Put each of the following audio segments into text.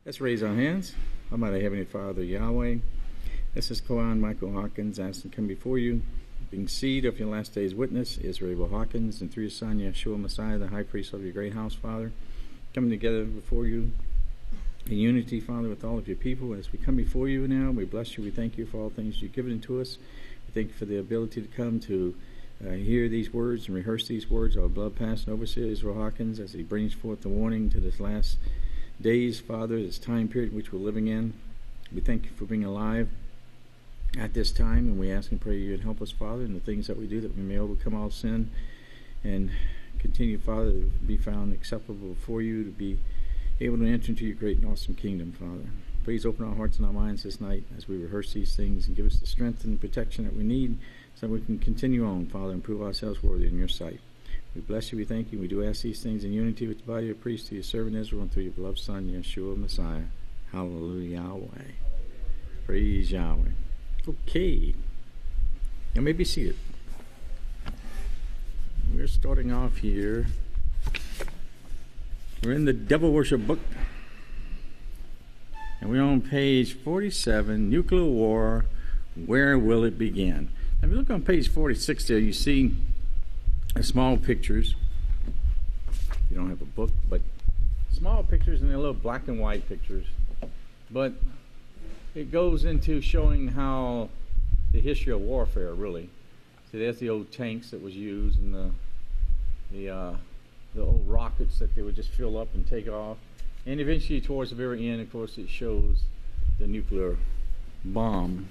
Let's raise our hands. Almighty Heavenly Father, Yahweh, this is Koan Michael Hawkins asking to come before you, being seed of your last day's witness, Yisrayl Hawkins, and through your Son, Yeshua Messiah, the high priest of your great house, Father, coming together before you in unity, Father, with all of your people. As we come before you now, we bless you. We thank you for all things you've given to us. We thank you for the ability to come to hear these words and rehearse these words. Our blood passing overseer, Yisrayl Hawkins, as he brings forth the warning to this last days, Father, this time period in which we're living in. We thank you for being alive at this time, and we ask and pray you'd help us, Father, in the things that we do, that we may overcome all sin and continue, Father, to be found acceptable before you, to be able to enter into your great and awesome kingdom, Father. Please open our hearts and our minds this night as we rehearse these things, and give us the strength and protection that we need so that we can continue on, Father, and prove ourselves worthy in your sight. We bless you, we thank you, we do ask these things in unity with the body of priests, to your servant Israel, and through your beloved Son, Yeshua Messiah. Hallelujah, Yahweh. Praise Yahweh. Okay. You may be seated. We're starting off here. We're in the Devil Worship book. And we're on page 47, Nuclear War, Where Will It Begin? Now, if you look on page 46 there, you see small pictures. You don't have a book, but small pictures, and they're little black and white pictures. But it goes into showing how the history of warfare, really. See, there's the old tanks that was used, and the old rockets that they would just fill up and take off. And eventually, towards the very end, of course, it shows the nuclear bomb.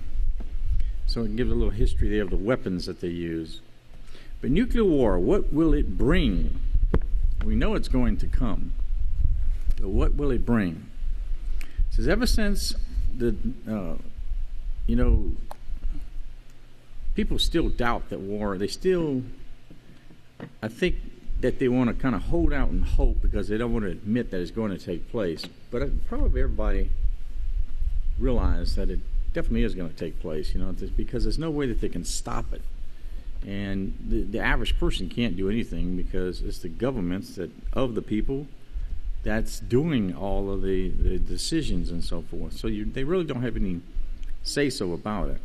So it gives a little history there of the weapons that they use. But nuclear war, what will it bring? We know it's going to come. But what will it bring? It says, ever since people still doubt that war. I think that they want to kind of hold out and hope, because they don't want to admit that it's going to take place. But probably everybody realizes that it definitely is going to take place, because there's no way that they can stop it. And the average person can't do anything, because it's the governments of the people that's doing all of the decisions and so forth. So they really don't have any say-so about it.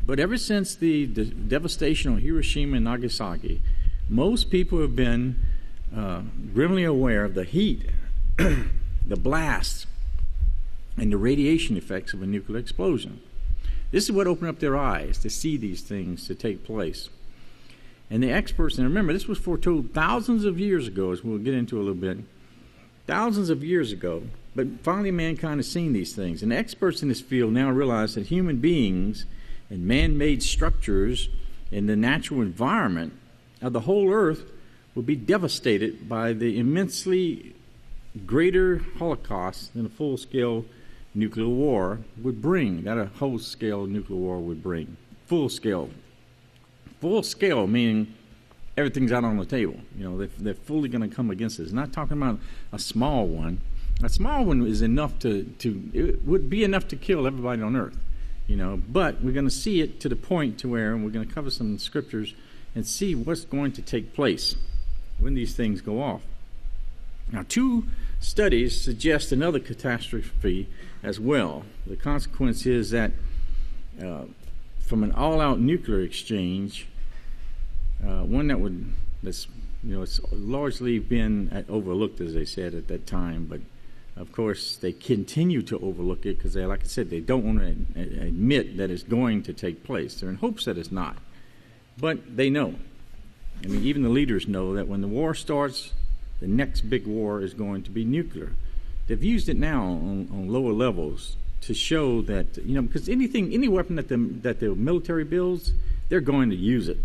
But ever since the devastation on Hiroshima and Nagasaki, most people have been grimly aware of the heat, the blast, and the radiation effects of a nuclear explosion. This is what opened up their eyes to see these things to take place. And the experts, and remember, this was foretold thousands of years ago, as we'll get into a little bit, thousands of years ago, but finally mankind has seen these things. And the experts in this field now realize that human beings and man-made structures in the natural environment of the whole earth will be devastated by the immensely greater Holocaust than a full-scale nuclear war would bring, that a whole-scale nuclear war would bring. Full scale. Full scale meaning everything's out on the table. They're fully going to come against us. Not talking about a small one. A small one is enough it would be enough to kill everybody on earth. But we're going to see it to the point to where, and we're going to cover some scriptures and see what's going to take place when these things go off. Now, 2 studies suggest another catastrophe as well. The consequence is that from an all-out nuclear exchange, one it's largely been overlooked, as they said at that time, but of course they continue to overlook it because, like I said, they don't want to admit that it's going to take place. They're in hopes that it's not, but they know. I mean, even the leaders know that when the war starts, the next big war is going to be nuclear. They've used it now on lower levels to show that, because any weapon that the military builds, they're going to use it.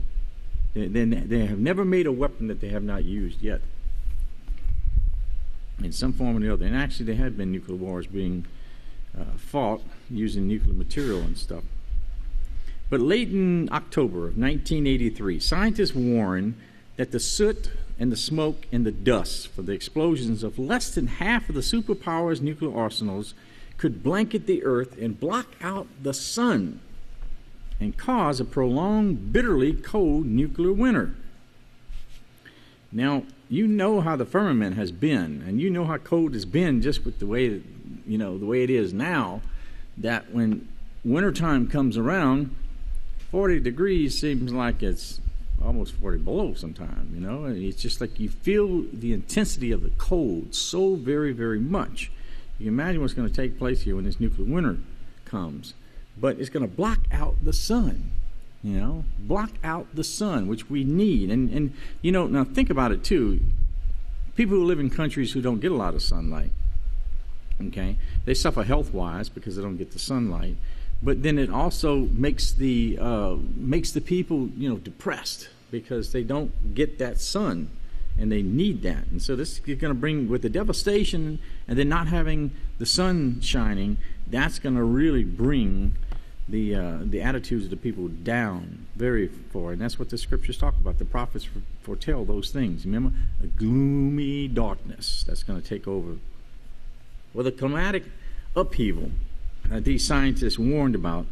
They have never made a weapon that they have not used yet, in some form or the other. And actually, there have been nuclear wars being fought using nuclear material and stuff. But late in October of 1983, scientists warned that the soot and the smoke and the dust for the explosions of less than half of the superpowers' nuclear arsenals could blanket the earth and block out the sun and cause a prolonged, bitterly cold nuclear winter. Now, you know how the firmament has been, and you know how cold it's been just with the way that the way it is now, that when wintertime comes around, 40 degrees seems like it's almost 40 below sometime, It's just like you feel the intensity of the cold so very, very much. You can imagine what's going to take place here when this nuclear winter comes. But it's going to block out the sun, block out the sun, which we need. And now think about it too. People who live in countries who don't get a lot of sunlight, okay, they suffer health-wise because they don't get the sunlight. But then it also makes the people, depressed because they don't get that sun, and they need that. And so this is going to bring, with the devastation and then not having the sun shining, that's going to really bring the attitudes of the people down very far. And that's what the scriptures talk about. The prophets foretell those things. Remember, a gloomy darkness that's going to take over. Well, the climatic upheaval these scientists warned about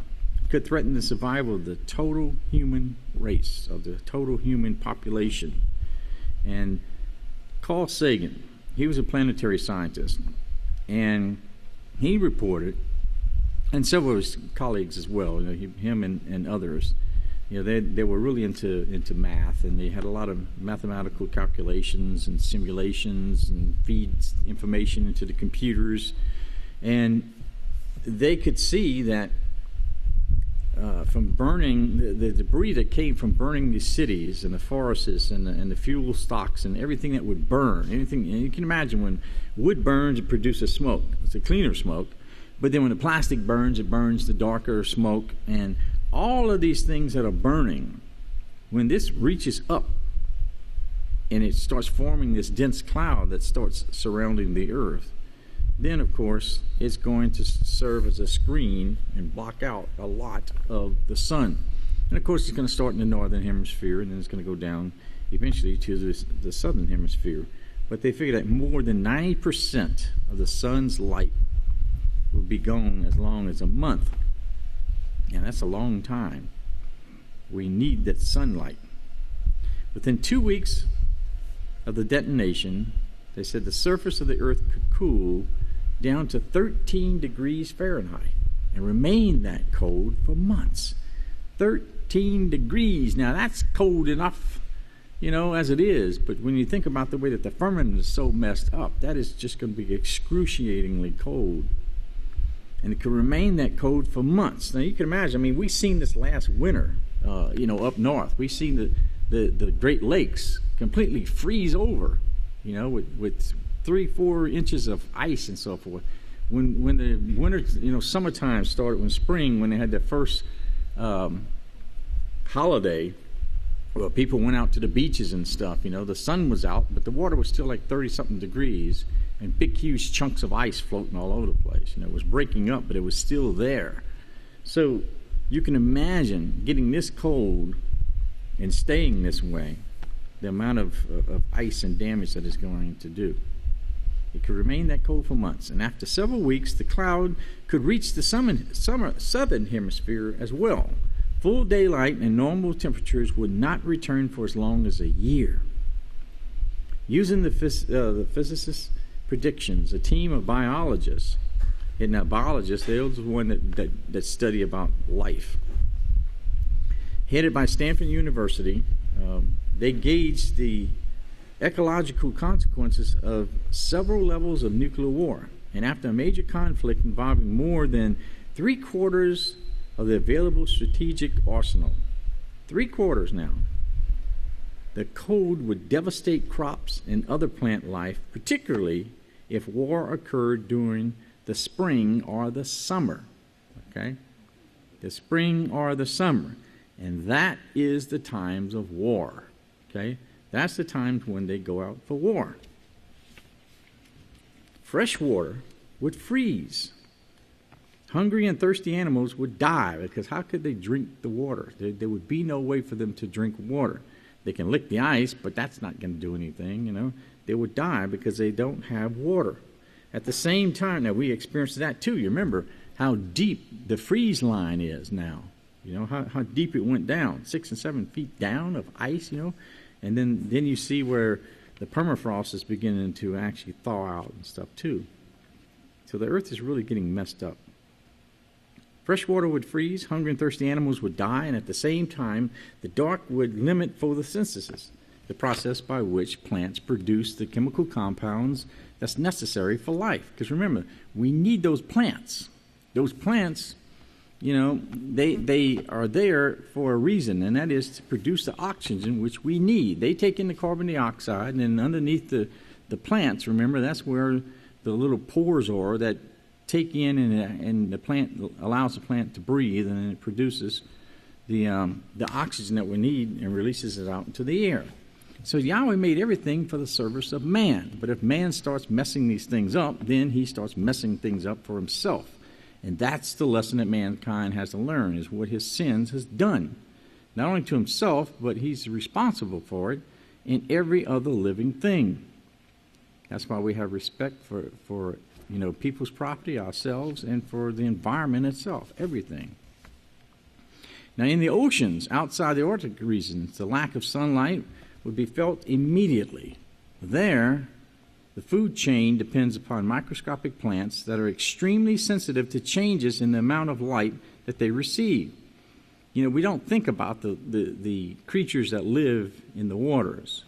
could threaten the survival of the total human race, of the total human population. And Carl Sagan, he was a planetary scientist, and he reported, and several of his colleagues as well, him and others, they were really into math, and they had a lot of mathematical calculations and simulations and feeds information into the computers, and they could see that from burning the debris that came from burning the cities and the forests and the fuel stocks and everything that would burn, anything, and you can imagine when wood burns, it produces smoke. It's a cleaner smoke. But then when the plastic burns, it burns the darker smoke. And all of these things that are burning, when this reaches up and it starts forming this dense cloud that starts surrounding the earth, then, of course, it's going to serve as a screen and block out a lot of the sun. And, of course, it's going to start in the northern hemisphere, and then it's going to go down eventually to the southern hemisphere. But they figure that more than 90% of the sun's light will be gone as long as a month. And that's a long time. We need that sunlight. Within 2 weeks of the detonation, they said the surface of the earth could cool down to 13 degrees Fahrenheit and remain that cold for months. 13 degrees. Now, that's cold enough, as it is. But when you think about the way that the firmament is so messed up, that is just going to be excruciatingly cold. And it could remain that cold for months. Now, you can imagine, we've seen this last winter, up north. We've seen the Great Lakes completely freeze over, with 3-4 inches of ice and so forth. When the winter, summertime started, when spring, when they had their first holiday, well, people went out to the beaches and stuff. The sun was out, but the water was still like 30-something degrees, and big, huge chunks of ice floating all over the place. It was breaking up, but it was still there. So you can imagine getting this cold and staying this way, the amount of ice and damage that it's going to do. It could remain that cold for months, and after several weeks, the cloud could reach the southern hemisphere as well. Full daylight and normal temperatures would not return for as long as a year. Using the physicists' predictions, a team of biologists, and now biologists, they're the one that study about life, headed by Stanford University, they gauged the ecological consequences of several levels of nuclear war. And after a major conflict involving more than 3/4 of the available strategic arsenal, 3/4 now, the cold would devastate crops and other plant life, particularly if war occurred during the spring or the summer. Okay? The spring or the summer. And that is the times of war. Okay? That's the times when they go out for war. Fresh water would freeze. Hungry and thirsty animals would die, because how could they drink the water? There would be no way for them to drink water. They can lick the ice, but that's not going to do anything, They would die because they don't have water. At the same time, now we experienced that too. You remember how deep the freeze line is now. How deep it went down, 6 and 7 feet down of ice, And then you see where the permafrost is beginning to actually thaw out and stuff too. So the earth is really getting messed up. Fresh water would freeze, hungry and thirsty animals would die, and at the same time, the dark would limit photosynthesis, the process by which plants produce the chemical compounds that's necessary for life. Because remember, we need those plants. Those plants, they are there for a reason, and that is to produce the oxygen which we need. They take in the carbon dioxide, and then underneath the plants, remember, that's where the little pores are that take in, and the plant allows the plant to breathe, and then it produces the oxygen that we need and releases it out into the air. So Yahweh made everything for the service of man. But if man starts messing these things up, then he starts messing things up for himself. And that's the lesson that mankind has to learn, is what his sins has done. Not only to himself, but he's responsible for it in every other living thing. That's why we have respect for people's property, ourselves, and for the environment itself, everything. Now, in the oceans, outside the Arctic regions, the lack of sunlight would be felt immediately. There, the food chain depends upon microscopic plants that are extremely sensitive to changes in the amount of light that they receive. We don't think about the creatures that live in the waters.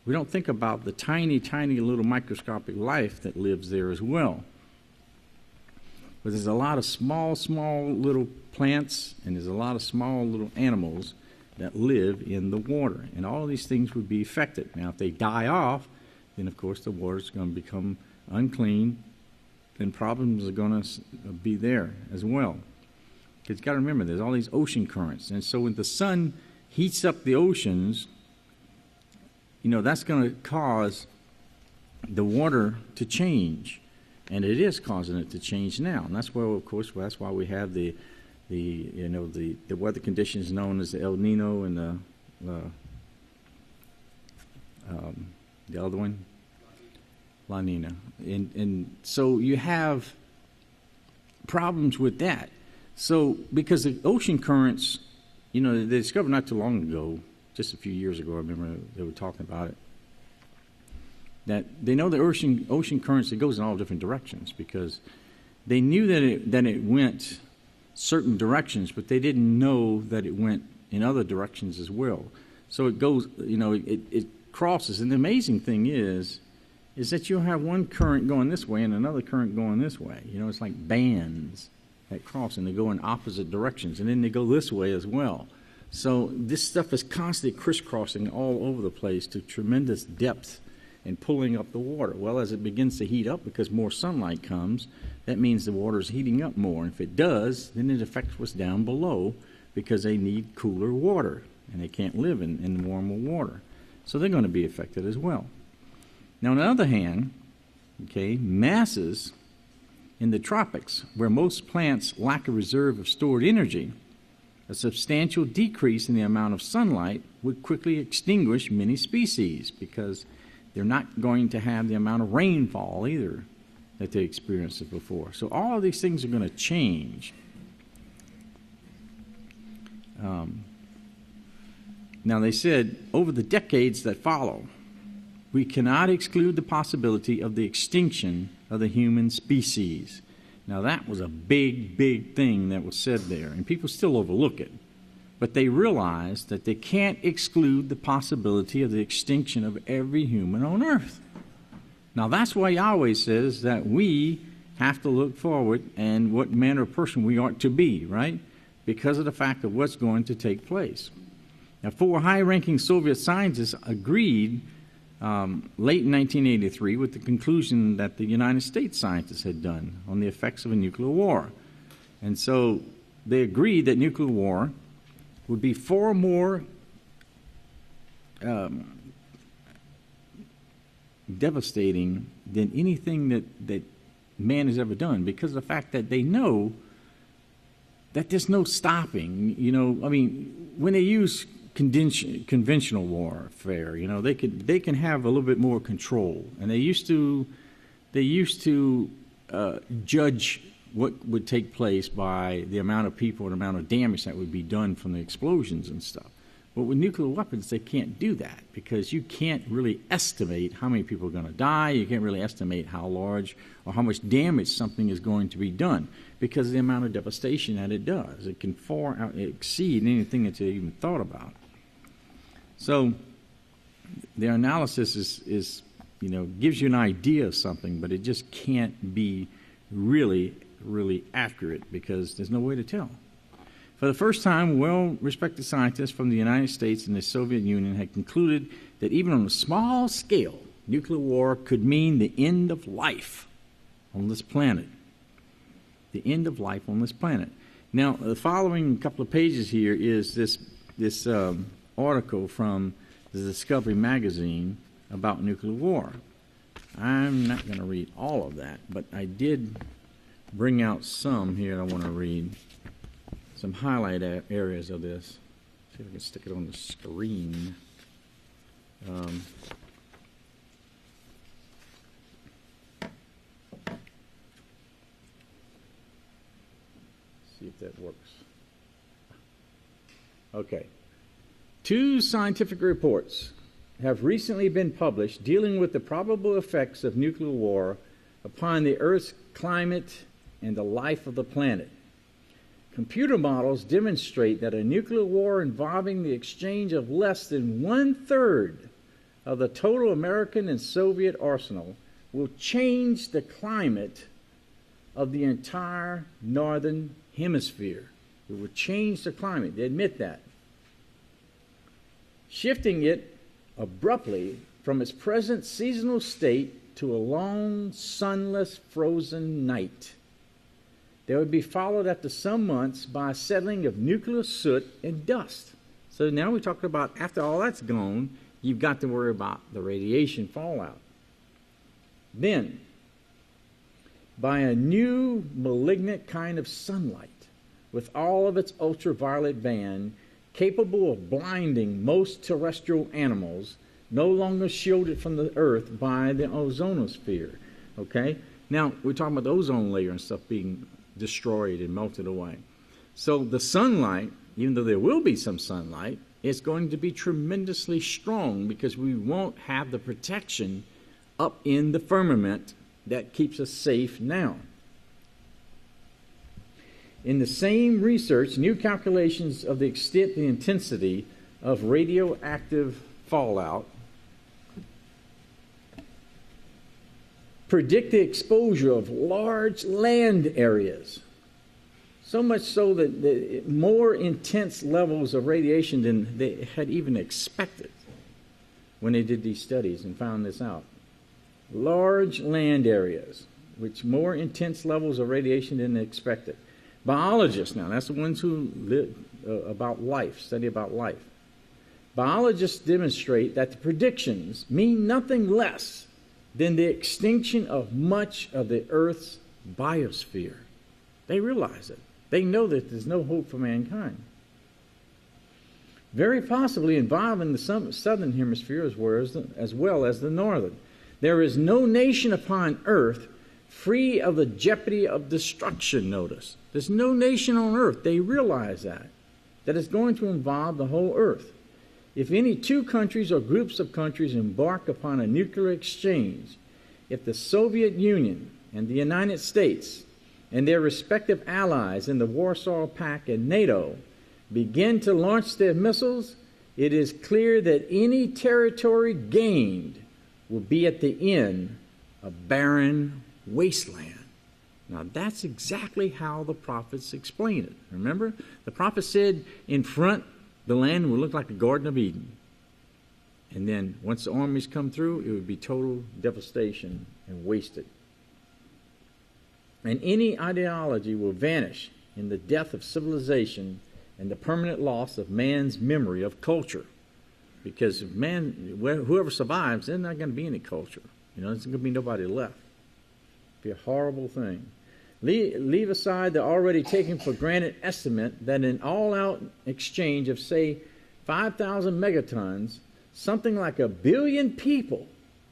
We don't think about the tiny, tiny little microscopic life that lives there as well. But there's a lot of small, small little plants, and there's a lot of small little animals that live in the water. And all of these things would be affected. Now, if they die off, then, of course, the water is going to become unclean, and problems are going to be there as well. Because you've got to remember, there's all these ocean currents. And so when the sun heats up the oceans, that's going to cause the water to change. And it is causing it to change now. And that's why, of course, that's why we have the weather conditions known as the El Nino and the other one, La Nina. And so you have problems with that. So because the ocean currents, they discovered not too long ago, just a few years ago, I remember they were talking about it, that they know the ocean currents, it goes in all different directions, because they knew that it went certain directions, but they didn't know that it went in other directions as well. So it goes, it crosses. And the amazing thing is that you'll have one current going this way and another current going this way. It's like bands that cross, and they go in opposite directions, and then they go this way as well. So this stuff is constantly crisscrossing all over the place to tremendous depth and pulling up the water. Well, as it begins to heat up, because more sunlight comes, that means the water is heating up more. And if it does, then it affects what's down below, because they need cooler water, and they can't live in warmer water. So they're going to be affected as well. Now, on the other hand, masses in the tropics, where most plants lack a reserve of stored energy, a substantial decrease in the amount of sunlight would quickly extinguish many species, because they're not going to have the amount of rainfall either that they experienced before. So all of these things are going to change. Now, they said, over the decades that follow, we cannot exclude the possibility of the extinction of the human species. Now, that was a big, big thing that was said there, and people still overlook it. But they realize that they can't exclude the possibility of the extinction of every human on earth. Now, that's why Yahweh says that we have to look forward and what manner of person we ought to be, right? Because of the fact of what's going to take place. Now, 4 high-ranking Soviet scientists agreed late in 1983 with the conclusion that the United States scientists had done on the effects of a nuclear war. And so they agreed that nuclear war would be far more devastating than anything that man has ever done, because of the fact that they know that there's no stopping. When they use conventional warfare, they can have a little bit more control, and they used to judge what would take place by the amount of people and amount of damage that would be done from the explosions and stuff. But with nuclear weapons, they can't do that because you can't really estimate how many people are going to die. You can't really estimate how large or how much damage something is going to be done because of the amount of devastation that it does. It can far exceed anything that you even thought about. So their analysis is gives you an idea of something, but it just can't be really, really accurate because there's no way to tell. For the first time, well-respected scientists from the United States and the Soviet Union had concluded that even on a small scale, nuclear war could mean the end of life on this planet. The end of life on this planet. Now, the following couple of pages here is this article from the Discovery magazine about nuclear war. I'm not going to read all of that, but I did bring out some here I want to read. Some highlight areas of this. See if I can stick it on the screen. See if that works. Okay. 2 scientific reports have recently been published dealing with the probable effects of nuclear war upon the Earth's climate and the life of the planet. Computer models demonstrate that a nuclear war involving the exchange of less than 1/3 of the total American and Soviet arsenal will change the climate of the entire northern hemisphere. It will change the climate. They admit that. Shifting it abruptly from its present seasonal state to a long, sunless, frozen night. They would be followed after some months by a settling of nuclear soot and dust. So now we're talking about after all that's gone, you've got to worry about the radiation fallout. Then, by a new malignant kind of sunlight with all of its ultraviolet band capable of blinding most terrestrial animals, no longer shielded from the earth by the ozonosphere. Okay? Now, we're talking about the ozone layer and stuff being destroyed and melted away. So the sunlight, even though there will be some sunlight, is going to be tremendously strong because we won't have the protection up in the firmament that keeps us safe now. In the same research, new calculations of the extent and intensity of radioactive fallout predict the exposure of large land areas, so much so that more intense levels of radiation than they had even expected when they did these studies and found this out. Large land areas, which more intense levels of radiation than expected. Biologists now, that's the ones who live about life, study about life. Biologists demonstrate that the predictions mean nothing less than the extinction of much of the Earth's biosphere. They realize it. They know that there's no hope for mankind. Very possibly involving the southern hemisphere as well as the northern. There is no nation upon earth free of the jeopardy of destruction, notice. There's no nation on earth, they realize that it's going to involve the whole earth. If any 2 countries or groups of countries embark upon a nuclear exchange, if the Soviet Union and the United States and their respective allies in the Warsaw Pact and NATO begin to launch their missiles, it is clear that any territory gained will be at the end a barren wasteland. Now that's exactly how the prophets explain it. Remember, the prophet said in front the land would look like the Garden of Eden. And then once the armies come through, it would be total devastation and wasted. And any ideology will vanish in the death of civilization and the permanent loss of man's memory of culture. Because whoever survives, there's not going to be any culture. There's going to be nobody left. It'll be a horrible thing. Leave aside the already taken for granted estimate that an all-out exchange of, say, 5,000 megatons, something like 1 billion people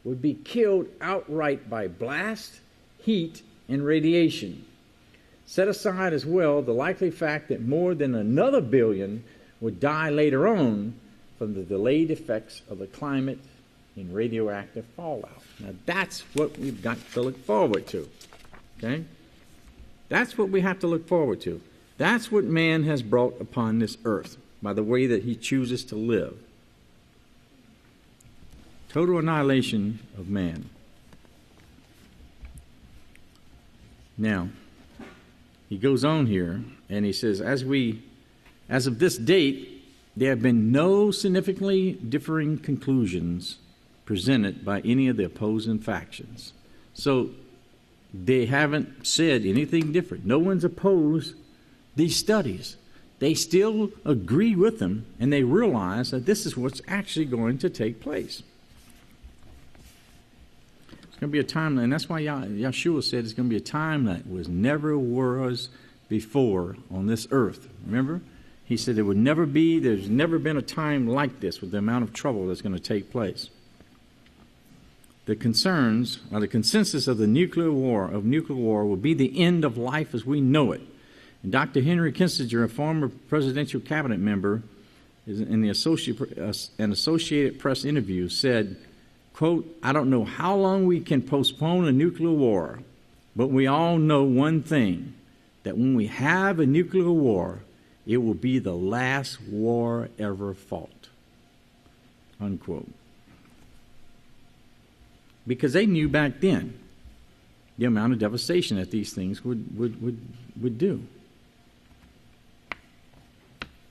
would be killed outright by blast, heat, and radiation. Set aside as well the likely fact that more than another billion would die later on from the delayed effects of the climate and radioactive fallout. Now that's what we've got to look forward to. Okay? That's what we have to look forward to. That's what man has brought upon this earth by the way that he chooses to live. Total annihilation of man. Now, he goes on here and he says, as of this date, there have been no significantly differing conclusions presented by any of the opposing factions. So they haven't said anything different. No one's opposed these studies. They still agree with them, and they realize that this is what's actually going to take place. It's going to be a time, and that's why Yeshua said it's going to be a time that never was before on this earth. Remember? He said there's never been a time like this with the amount of trouble that's going to take place. The consensus of the nuclear war will be the end of life as we know it. And Dr. Henry Kissinger, a former presidential cabinet member, in an Associated Press interview, said, quote, "I don't know how long we can postpone a nuclear war, but we all know one thing, that when we have a nuclear war, it will be the last war ever fought." Unquote. Because they knew back then the amount of devastation that these things would do.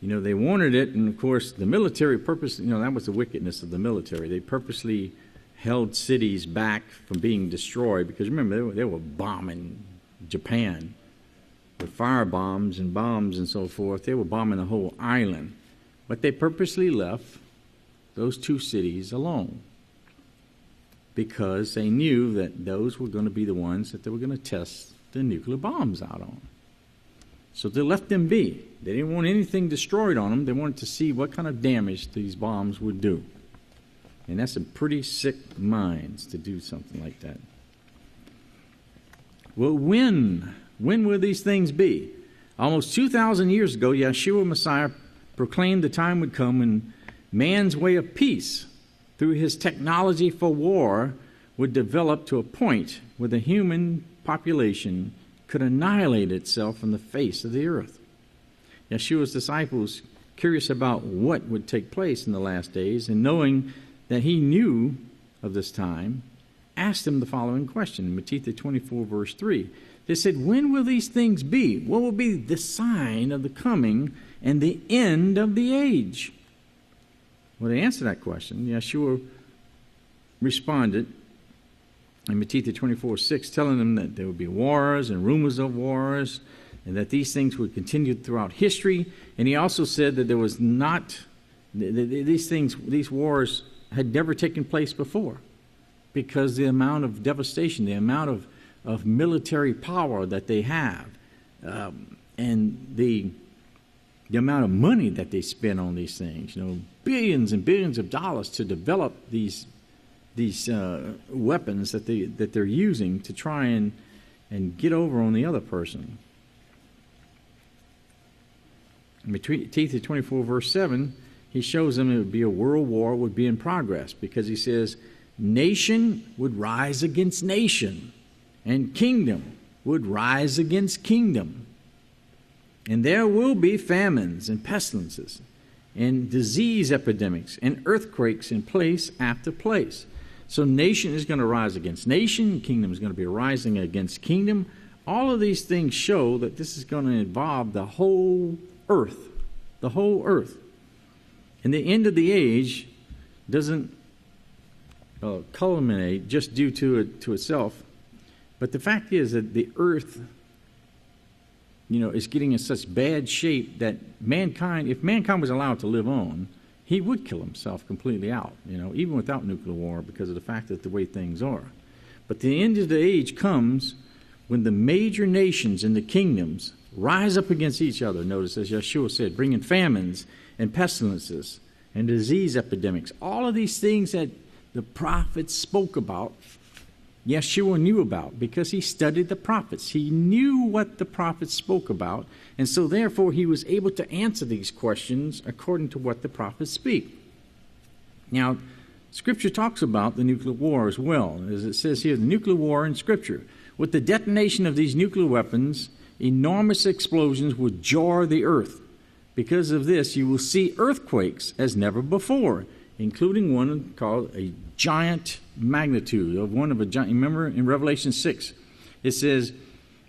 You know, they wanted it, and of course the military purpose, that was the wickedness of the military. They purposely held cities back from being destroyed because, remember, they were bombing Japan with fire bombs and bombs and so forth. They were bombing the whole island. But they purposely left those two cities alone because they knew that those were going to be the ones that they were going to test the nuclear bombs out on. So they left them be. They didn't want anything destroyed on them. They wanted to see what kind of damage these bombs would do. And that's some pretty sick minds to do something like that. Well, when will these things be? Almost 2,000 years ago, Yeshua Messiah proclaimed the time would come when man's way of peace, through his technology for war, would develop to a point where the human population could annihilate itself from the face of the earth. Yeshua's disciples, curious about what would take place in the last days, and knowing that he knew of this time, asked him the following question in Matthew 24, verse 3. They said, "When will these things be? What will be the sign of the coming and the end of the age?" Well, to answer that question, Yeshua responded in Matthew 24:6, telling them that there would be wars and rumors of wars, and that these things would continue throughout history. And he also said that there was not these wars had never taken place before, because the amount of devastation, the amount of military power that they have, and the amount of money that they spend on these things, billions and billions of dollars to develop these weapons that they're using to try and get over on the other person. In Matthew 24, verse 7, he shows them it would be a world war would be in progress, because he says, nation would rise against nation, and kingdom would rise against kingdom. And there will be famines and pestilences and disease epidemics and earthquakes in place after place. So nation is going to rise against nation, kingdom is going to be rising against kingdom. All of these things show that this is going to involve the whole earth, the whole earth. And the end of the age doesn't culminate just due to itself, but the fact is that the earth, is getting in such bad shape that mankind, if mankind was allowed to live on, he would kill himself completely out, even without nuclear war, because of the fact that the way things are. But the end of the age comes when the major nations and the kingdoms rise up against each other. Notice, as Yeshua said, bringing famines and pestilences and disease epidemics. All of these things that the prophets spoke about, Yeshua knew about, because he studied the prophets. He knew what the prophets spoke about, and so therefore he was able to answer these questions according to what the prophets speak. Now, Scripture talks about the nuclear war as well. As it says here, the nuclear war in Scripture. With the detonation of these nuclear weapons, enormous explosions will jar the earth. Because of this, you will see earthquakes as never before, including one called a giant magnitude of one of a giant. Remember in Revelation 6, it says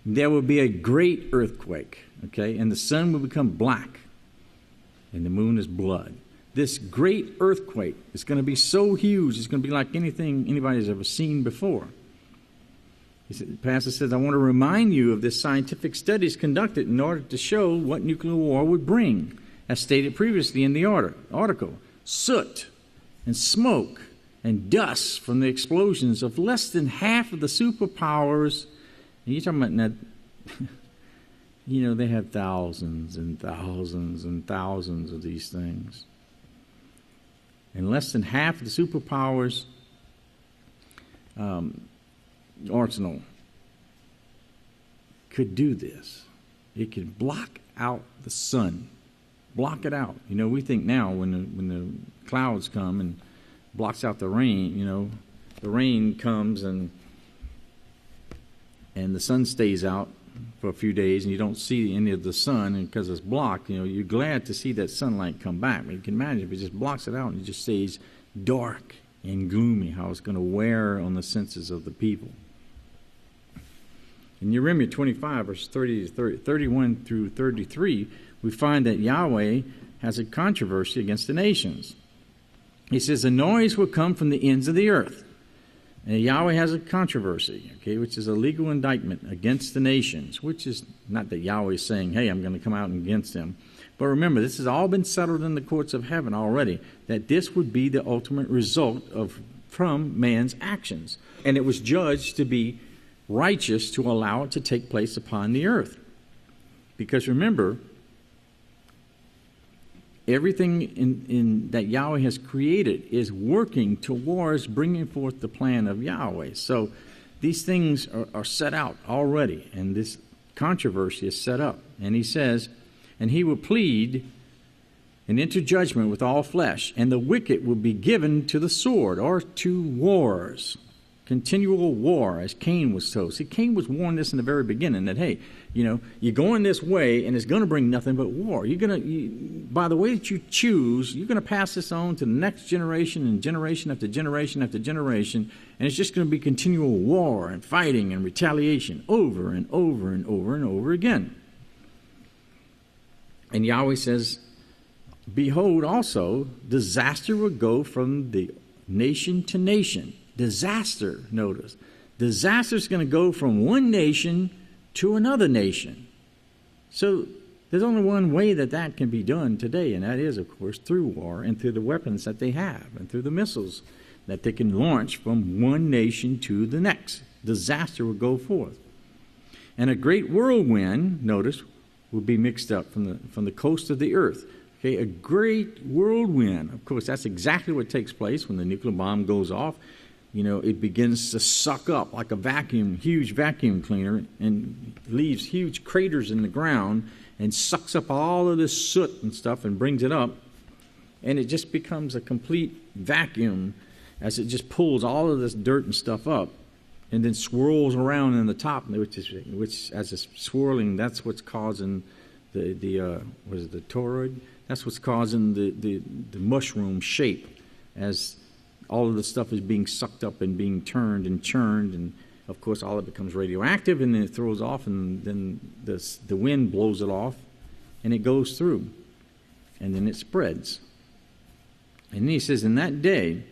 there will be a great earthquake, okay, and the sun will become black, and the moon is blood. This great earthquake is going to be so huge, it's going to be like anything anybody's ever seen before. The pastor says, I want to remind you of this scientific studies conducted in order to show what nuclear war would bring, as stated previously in the article. Soot and smoke and dust from the explosions of less than half of the superpowers. And you're talking about that, you know, they have thousands and thousands and thousands of these things. And less than half of the superpowers arsenal could do this. It could block out the sun. Block it out. You know, we think now when the clouds come and blocks out the rain, you know, the rain comes and the sun stays out for a few days and you don't see any of the sun, and because it's blocked, you know, you're glad to see that sunlight come back. But you can imagine if it just blocks it out and it just stays dark and gloomy, how it's going to wear on the senses of the people. In Jeremiah 25, verse 31 through 33, we find that Yahweh has a controversy against the nations. He says, a noise will come from the ends of the earth. And Yahweh has a controversy, okay, which is a legal indictment against the nations, which is not that Yahweh is saying, hey, I'm going to come out against them. But remember, this has all been settled in the courts of heaven already, that this would be the ultimate result from man's actions. And it was judged to be righteous to allow it to take place upon the earth. Because remember, everything in that Yahweh has created is working towards bringing forth the plan of Yahweh. So these things are set out already, and this controversy is set up. And he says, and he will plead and enter judgment with all flesh, and the wicked will be given to the sword, or to wars. Continual war, as Cain was told. See, Cain was warned this in the very beginning, that, hey, you know, you're going this way, and it's going to bring nothing but war. By the way that you choose, you're going to pass this on to the next generation, and generation after generation after generation, and it's just going to be continual war and fighting and retaliation over and over and over and over again. And Yahweh says, behold, also, disaster will go from the nation to nation. Disaster, notice. Disaster is going to go from one nation to another nation. So there's only one way that can be done today, and that is, of course, through war and through the weapons that they have and through the missiles that they can launch from one nation to the next. Disaster will go forth. And a great whirlwind, notice, will be mixed up from the coast of the earth. Okay, a great whirlwind. Of course, that's exactly what takes place when the nuclear bomb goes off. You know, it begins to suck up like a vacuum, huge vacuum cleaner, and leaves huge craters in the ground and sucks up all of this soot and stuff and brings it up. And it just becomes a complete vacuum as it just pulls all of this dirt and stuff up and then swirls around in the top, which as it's swirling, that's what's causing the toroid? That's what's causing the mushroom shape as all of the stuff is being sucked up and being turned and churned, and of course all of it becomes radioactive, and then it throws off, and then the wind blows it off, and it goes through, and then it spreads. And then he says, in that day,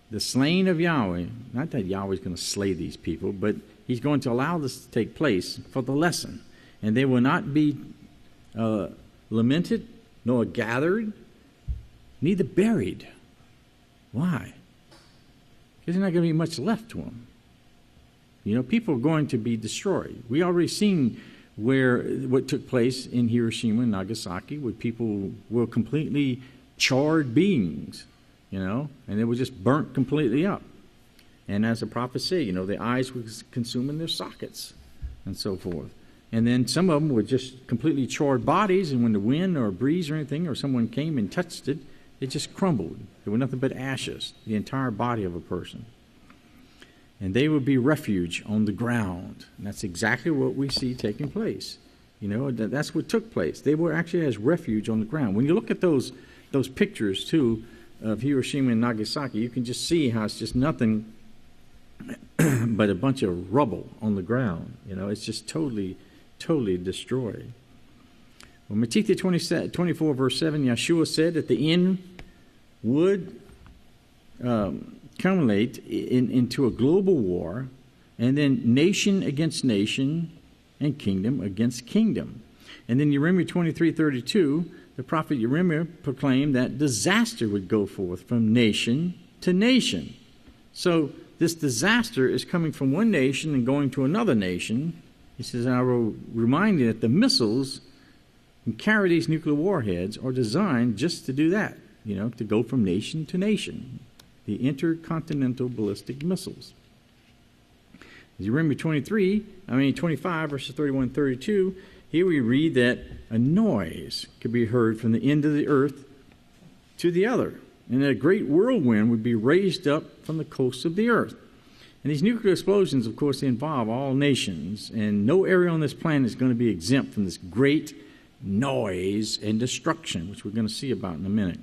the slaying of Yahweh, not that Yahweh's going to slay these people, but he's going to allow this to take place for the lesson, and they will not be lamented, nor gathered, neither buried. Why? Because there's not going to be much left to them. You know, people are going to be destroyed. We already seen what took place in Hiroshima and Nagasaki, where people were completely charred beings, you know, and they were just burnt completely up. And as the prophet said, you know, the eyes were consuming their sockets and so forth. And then some of them were just completely charred bodies, and when the wind or a breeze or anything or someone came and touched it, It just crumbled. There were nothing but ashes, the entire body of a person. And they would be refuge on the ground. And that's exactly what we see taking place. You know, that's what took place. They were actually as refuge on the ground. When you look at those pictures, too, of Hiroshima and Nagasaki, you can just see how it's just nothing but a bunch of rubble on the ground. You know, it's just totally destroyed. Well, Matthew 24, verse 7, Yeshua said that the end would culminate into a global war, and then nation against nation and kingdom against kingdom. And then Jeremiah 23:32, the prophet Jeremiah proclaimed that disaster would go forth from nation to nation. So this disaster is coming from one nation and going to another nation. He says, I will remind you that the missiles and carry these nuclear warheads are designed just to do that, you know, to go from nation to nation. The intercontinental ballistic missiles. Jeremiah 25, verses 31 and 32, here we read that a noise could be heard from the end of the earth to the other, and that a great whirlwind would be raised up from the coasts of the earth. And these nuclear explosions, of course, they involve all nations, and no area on this planet is going to be exempt from this great noise and destruction, which we're going to see about in a minute.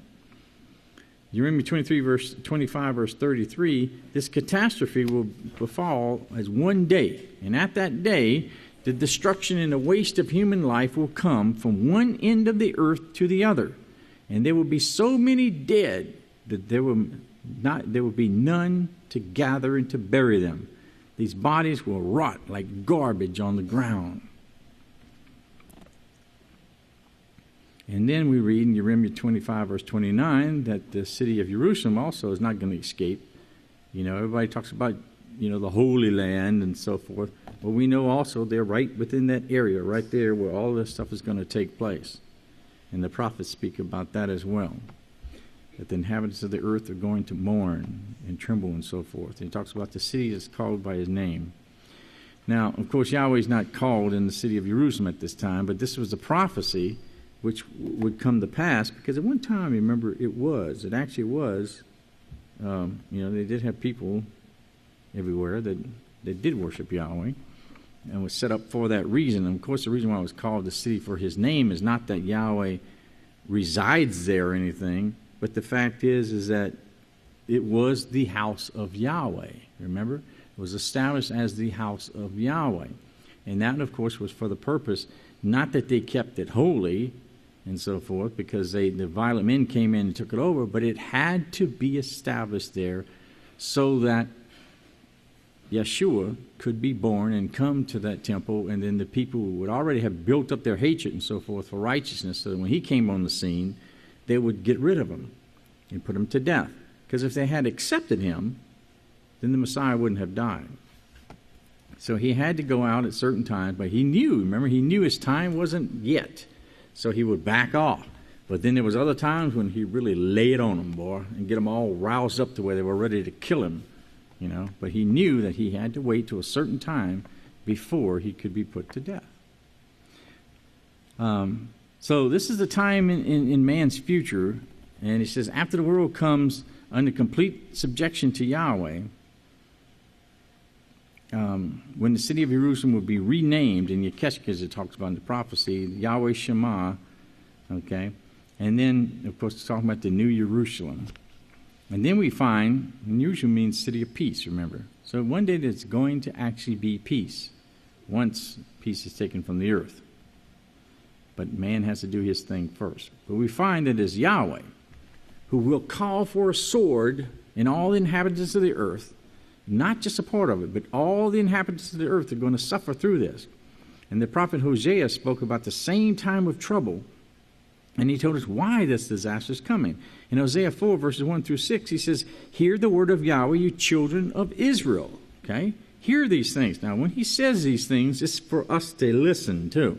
Jeremiah 25, verse 33, this catastrophe will befall as one day. And at that day, the destruction and the waste of human life will come from one end of the earth to the other. And there will be so many dead that there will be none to gather and to bury them. These bodies will rot like garbage on the ground. And then we read in Jeremiah 25, verse 29, that the city of Jerusalem also is not going to escape. You know, everybody talks about, you know, the Holy Land and so forth. But we know also they're right within that area, right there where all this stuff is going to take place. And the prophets speak about that as well. That the inhabitants of the earth are going to mourn and tremble and so forth. And he talks about the city that's called by his name. Now, of course, Yahweh is not called in the city of Jerusalem at this time, but this was a prophecy which would come to pass, because at one time, remember, it actually was, you know, they did have people everywhere that did worship Yahweh and was set up for that reason. And of course, the reason why it was called the city for his name is not that Yahweh resides there or anything, but the fact is that it was the house of Yahweh. Remember? It was established as the house of Yahweh. And that, of course, was for the purpose, not that they kept it holy and so forth, because the violent men came in and took it over, but it had to be established there so that Yeshua could be born and come to that temple, and then the people would already have built up their hatred and so forth for righteousness, so that when he came on the scene, they would get rid of him and put him to death. Because if they had accepted him, then the Messiah wouldn't have died. So he had to go out at certain times, but he knew his time wasn't yet. So he would back off. But then there was other times when he really laid on them, boy, and get them all roused up to where they were ready to kill him, you know. But he knew that he had to wait to a certain time before he could be put to death. So this is the time in man's future, and he says, after the world comes under complete subjection to Yahweh, when the city of Jerusalem will be renamed in Yekeshkez, it talks about in the prophecy, Yahweh Shema, okay? And then, of course, it's talking about the New Jerusalem. And then we find, and Jerusalem means city of peace, remember. So one day there's going to actually be peace, once peace is taken from the earth. But man has to do his thing first. But we find that it's Yahweh who will call for a sword in all the inhabitants of the earth. Not just a part of it, but all the inhabitants of the earth are going to suffer through this. And the prophet Hosea spoke about the same time of trouble, and he told us why this disaster is coming. In Hosea 4, verses 1 through 6, he says, hear the word of Yahweh, you children of Israel. Okay? Hear these things. Now, when he says these things, it's for us to listen to.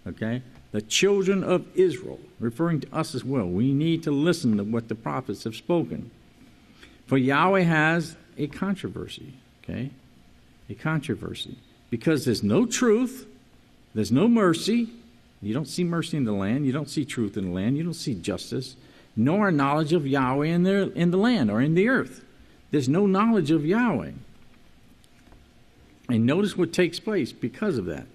Okay? The children of Israel, referring to us as well. We need to listen to what the prophets have spoken. For Yahweh has a controversy, okay? A controversy. Because there's no truth, there's no mercy. You don't see mercy in the land. You don't see truth in the land. You don't see justice. nor knowledge of Yahweh in the land or in the earth. There's no knowledge of Yahweh. And notice what takes place because of that.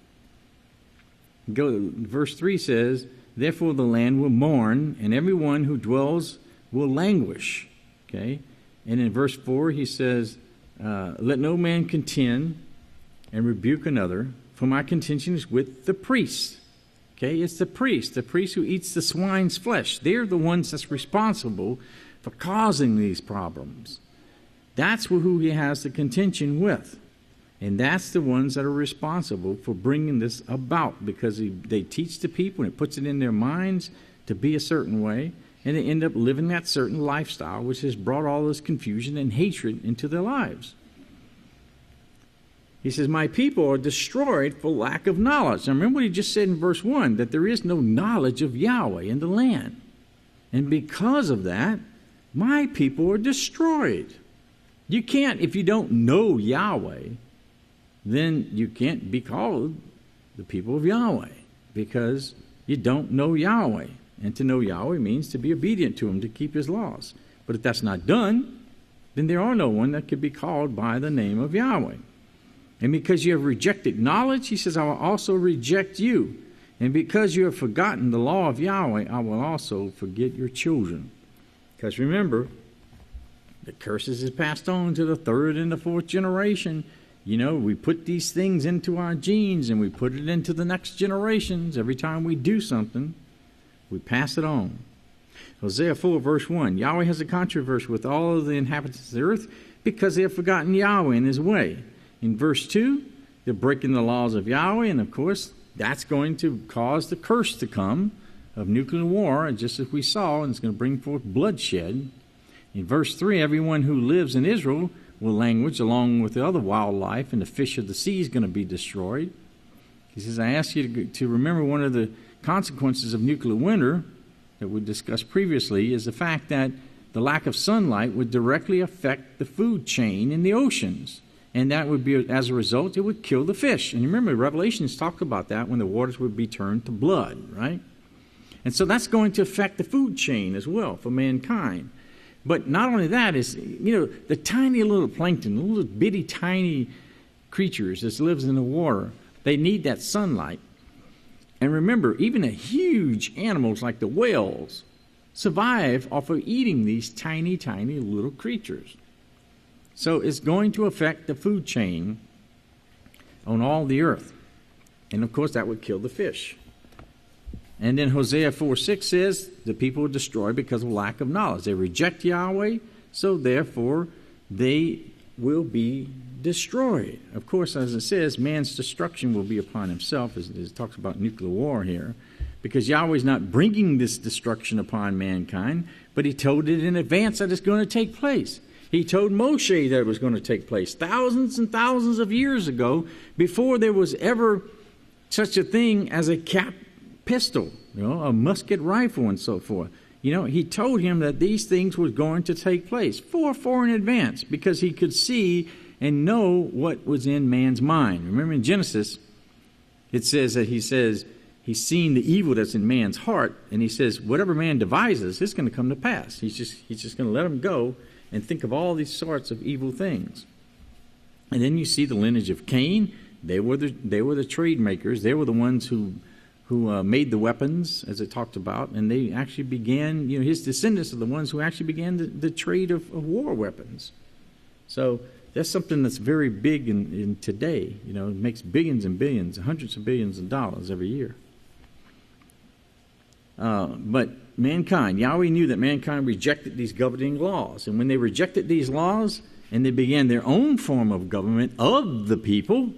Verse 3 says, therefore the land will mourn, and everyone who dwells will languish. Okay? And in verse 4 he says, let no man contend and rebuke another, for my contention is with the priests. Okay? It's the priest who eats the swine's flesh. They're the ones that's responsible for causing these problems. That's who he has the contention with. And that's the ones that are responsible for bringing this about, because they teach the people and it puts it in their minds to be a certain way, and they end up living that certain lifestyle, which has brought all this confusion and hatred into their lives. He says, my people are destroyed for lack of knowledge. Now remember what he just said in verse 1, that there is no knowledge of Yahweh in the land. And because of that, my people are destroyed. You can't, if you don't know Yahweh, then you can't be called the people of Yahweh, because you don't know Yahweh. And to know Yahweh means to be obedient to him, to keep his laws. But if that's not done, then there are no one that could be called by the name of Yahweh. And because you have rejected knowledge, he says, I will also reject you. And because you have forgotten the law of Yahweh, I will also forget your children. Because remember, the curses is passed on to the third and the fourth generation. You know, we put these things into our genes and we put it into the next generations. Every time we do something, we pass it on. Hosea 4 verse 1, Yahweh has a controversy with all of the inhabitants of the earth because they have forgotten Yahweh and his way. In verse 2, they're breaking the laws of Yahweh, and of course, that's going to cause the curse to come of nuclear war, just as we saw, and it's going to bring forth bloodshed. In verse 3, everyone who lives in Israel will languish along with the other wildlife, and the fish of the sea is going to be destroyed. He says, I ask you to remember one of the consequences of nuclear winter that we discussed previously is the fact that the lack of sunlight would directly affect the food chain in the oceans. And that would be, as a result, it would kill the fish. And remember, Revelations talk about that when the waters would be turned to blood, right? And so that's going to affect the food chain as well for mankind. But not only that, is, you know, the tiny little plankton, the little bitty tiny creatures that lives in the water, they need that sunlight. And remember, even the huge animals like the whales survive off of eating these tiny, tiny little creatures. So it's going to affect the food chain on all the earth. And of course, that would kill the fish. And then Hosea 4:6 says, the people are destroyed because of lack of knowledge. They reject Yahweh, so therefore they will be destroyed. Of course, as it says, man's destruction will be upon himself, as it talks about nuclear war here, because Yahweh is not bringing this destruction upon mankind, but he told it in advance that it's going to take place. He told Moshe that it was going to take place thousands and thousands of years ago, before there was ever such a thing as a cap pistol, you know, a musket rifle and so forth. You know, he told him that these things were going to take place far in advance, because he could see and know what was in man's mind. Remember in Genesis, it says that he's seen the evil that's in man's heart, and he says whatever man devises, it's going to come to pass. He's just going to let him go and think of all these sorts of evil things. And then you see the lineage of Cain. They were the trade makers. They were the ones who made the weapons, as it talked about, and they actually began, you know, his descendants are the ones who actually began the trade of war weapons. So that's something that's very big in today. You know, it makes billions and billions, hundreds of billions of dollars every year. But mankind, Yahweh knew that mankind rejected these governing laws. And when they rejected these laws and they began their own form of government of the people,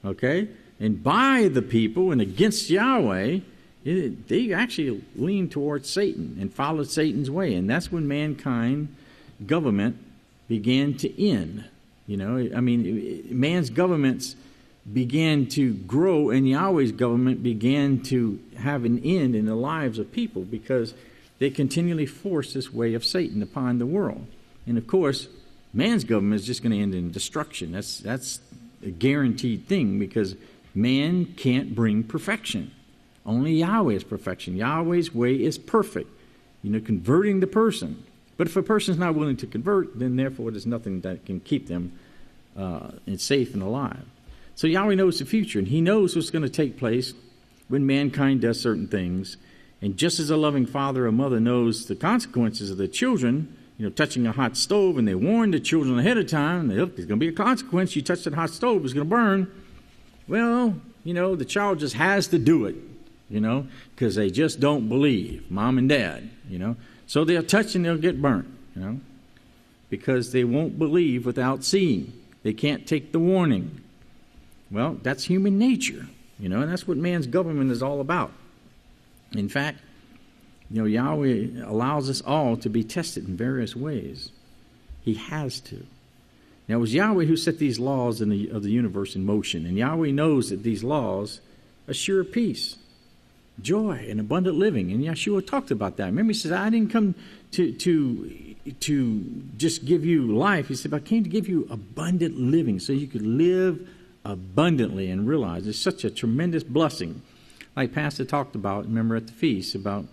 okay, and by the people and against Yahweh, they actually leaned towards Satan and followed Satan's way. And that's when mankind government began to end. You know, I mean, man's governments began to grow, and Yahweh's government began to have an end in the lives of people, because they continually forced this way of Satan upon the world. And of course, man's government is just going to end in destruction. That's a guaranteed thing, because man can't bring perfection. Only Yahweh is perfection. Yahweh's way is perfect. converting the person. But if a person's not willing to convert, then therefore there's nothing that can keep them safe and alive. So Yahweh knows the future, and he knows what's going to take place when mankind does certain things. And just as a loving father or mother knows the consequences of their children, touching a hot stove, and they warn the children ahead of time, look, there's going to be a consequence. You touch that hot stove, it's going to burn. Well, the child just has to do it, because they just don't believe, mom and dad, So they'll touch and they'll get burnt, because they won't believe without seeing. They can't take the warning. Well, that's human nature, and that's what man's government is all about. In fact, Yahweh allows us all to be tested in various ways. He has to. Now, it was Yahweh who set these laws of the universe in motion, and Yahweh knows that these laws assure peace, joy, and abundant living. And Yeshua talked about that. Remember, he says, I didn't come to just give you life. He said, I came to give you abundant living so you could live abundantly and realize it's such a tremendous blessing. Like Pastor talked about, remember at the feast, about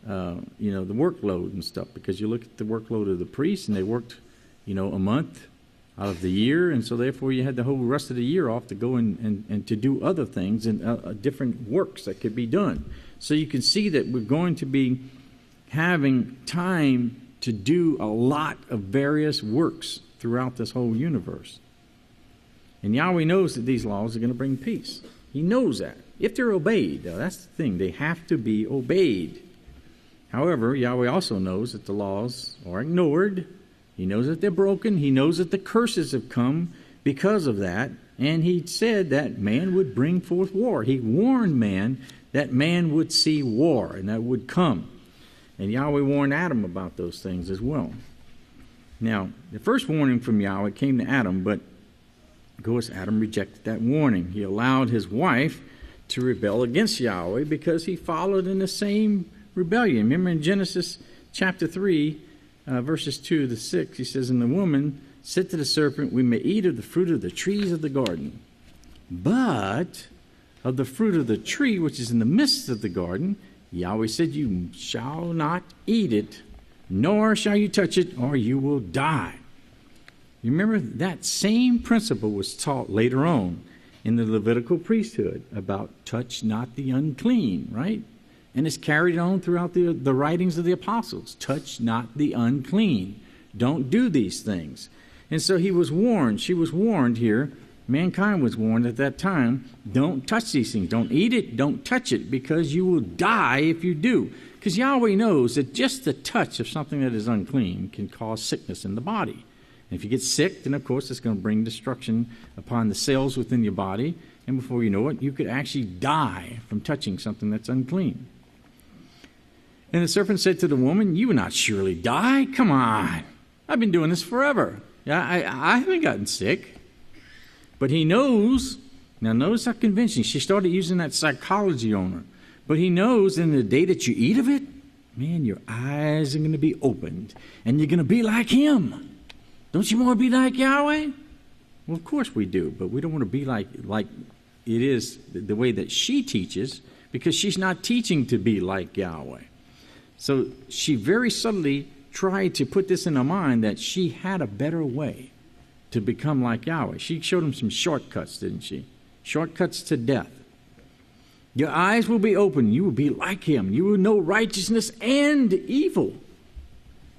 the workload and stuff, because you look at the workload of the priests, and they worked, a month out of the year, and so therefore you had the whole rest of the year off to go and to do other things and different works that could be done. So you can see that we're going to be having time to do a lot of various works throughout this whole universe. And Yahweh knows that these laws are going to bring peace. He knows that. If they're obeyed, that's the thing, they have to be obeyed. However, Yahweh also knows that the laws are ignored. He knows that they're broken. He knows that the curses have come because of that. And he said that man would bring forth war. He warned man that man would see war and that would come. And Yahweh warned Adam about those things as well. Now, the first warning from Yahweh came to Adam, but of course Adam rejected that warning. He allowed his wife to rebel against Yahweh because he followed in the same rebellion. Remember in Genesis chapter 3, verses 2 to 6, he says, And the woman said to the serpent, We may eat of the fruit of the trees of the garden, but of the fruit of the tree which is in the midst of the garden, Yahweh said, You shall not eat it, nor shall you touch it, or you will die. You remember that same principle was taught later on in the Levitical priesthood about touch not the unclean, right? And it's carried on throughout the writings of the apostles. Touch not the unclean. Don't do these things. And so he was warned. She was warned here. Mankind was warned at that time. Don't touch these things. Don't eat it. Don't touch it, because you will die if you do. Because Yahweh knows that just the touch of something that is unclean can cause sickness in the body. And if you get sick, then of course it's going to bring destruction upon the cells within your body. And before you know it, you could actually die from touching something that's unclean. And the serpent said to the woman, You will not surely die. Come on. I've been doing this forever. I haven't gotten sick. But he knows. Now notice how convincing. She started using that psychology on her. But he knows in the day that you eat of it, man, your eyes are going to be opened. And you're going to be like him. Don't you want to be like Yahweh? Well, of course we do. But we don't want to be like it is the way that she teaches, because she's not teaching to be like Yahweh. So she very subtly tried to put this in her mind that she had a better way to become like Yahweh. She showed him some shortcuts, didn't she? Shortcuts to death. Your eyes will be open. You will be like him. You will know righteousness and evil.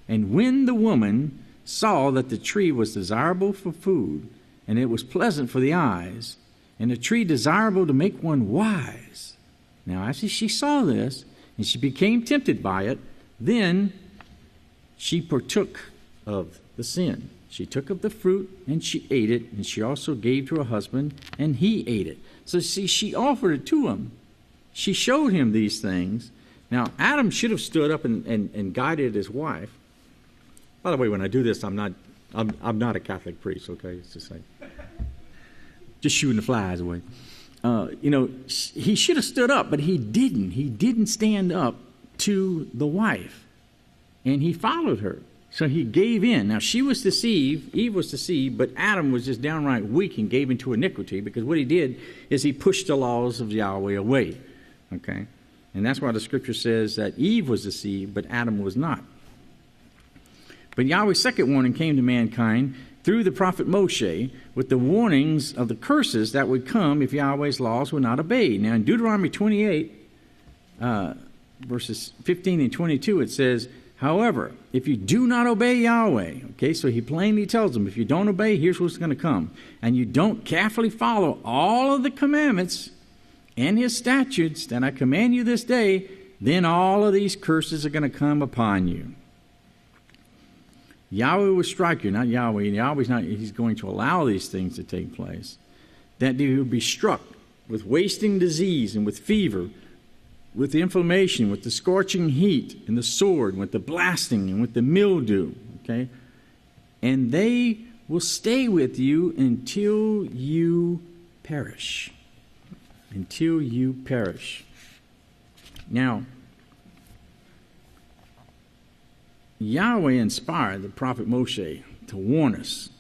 And when the woman saw that the tree was desirable for food, and it was pleasant for the eyes, and the tree desirable to make one wise. Now, after she saw this, and she became tempted by it, then she partook of the sin. She took of the fruit, and she ate it, and she also gave to her husband, and he ate it. So see, she offered it to him. She showed him these things. Now, Adam should have stood up and guided his wife. By the way, when I do this, I'm not a Catholic priest, okay? It's just like, just shooting the flies away. He should have stood up, but he didn't. He didn't stand up to the wife, and he followed her. So he gave in. Now, she was deceived, Eve was deceived, but Adam was just downright weak and gave into iniquity, because what he did is he pushed the laws of Yahweh away. Okay? And that's why the scripture says that Eve was deceived, but Adam was not. But Yahweh's second warning came to mankind through the prophet Moshe with the warnings of the curses that would come if Yahweh's laws were not obeyed. Now in Deuteronomy 28, verses 15 and 22, it says, however, if you do not obey Yahweh, okay, so he plainly tells them, if you don't obey, here's what's going to come. And you don't carefully follow all of the commandments and his statutes that I command you this day, then all of these curses are going to come upon you. Yahweh will strike you, not Yahweh. Yahweh's not, he's going to allow these things to take place. That you will be struck with wasting disease and with fever, with the inflammation, with the scorching heat, and the sword, with the blasting, and with the mildew, okay? And they will stay with you until you perish. Until you perish. Now, Yahweh inspired the prophet Moshe to warn us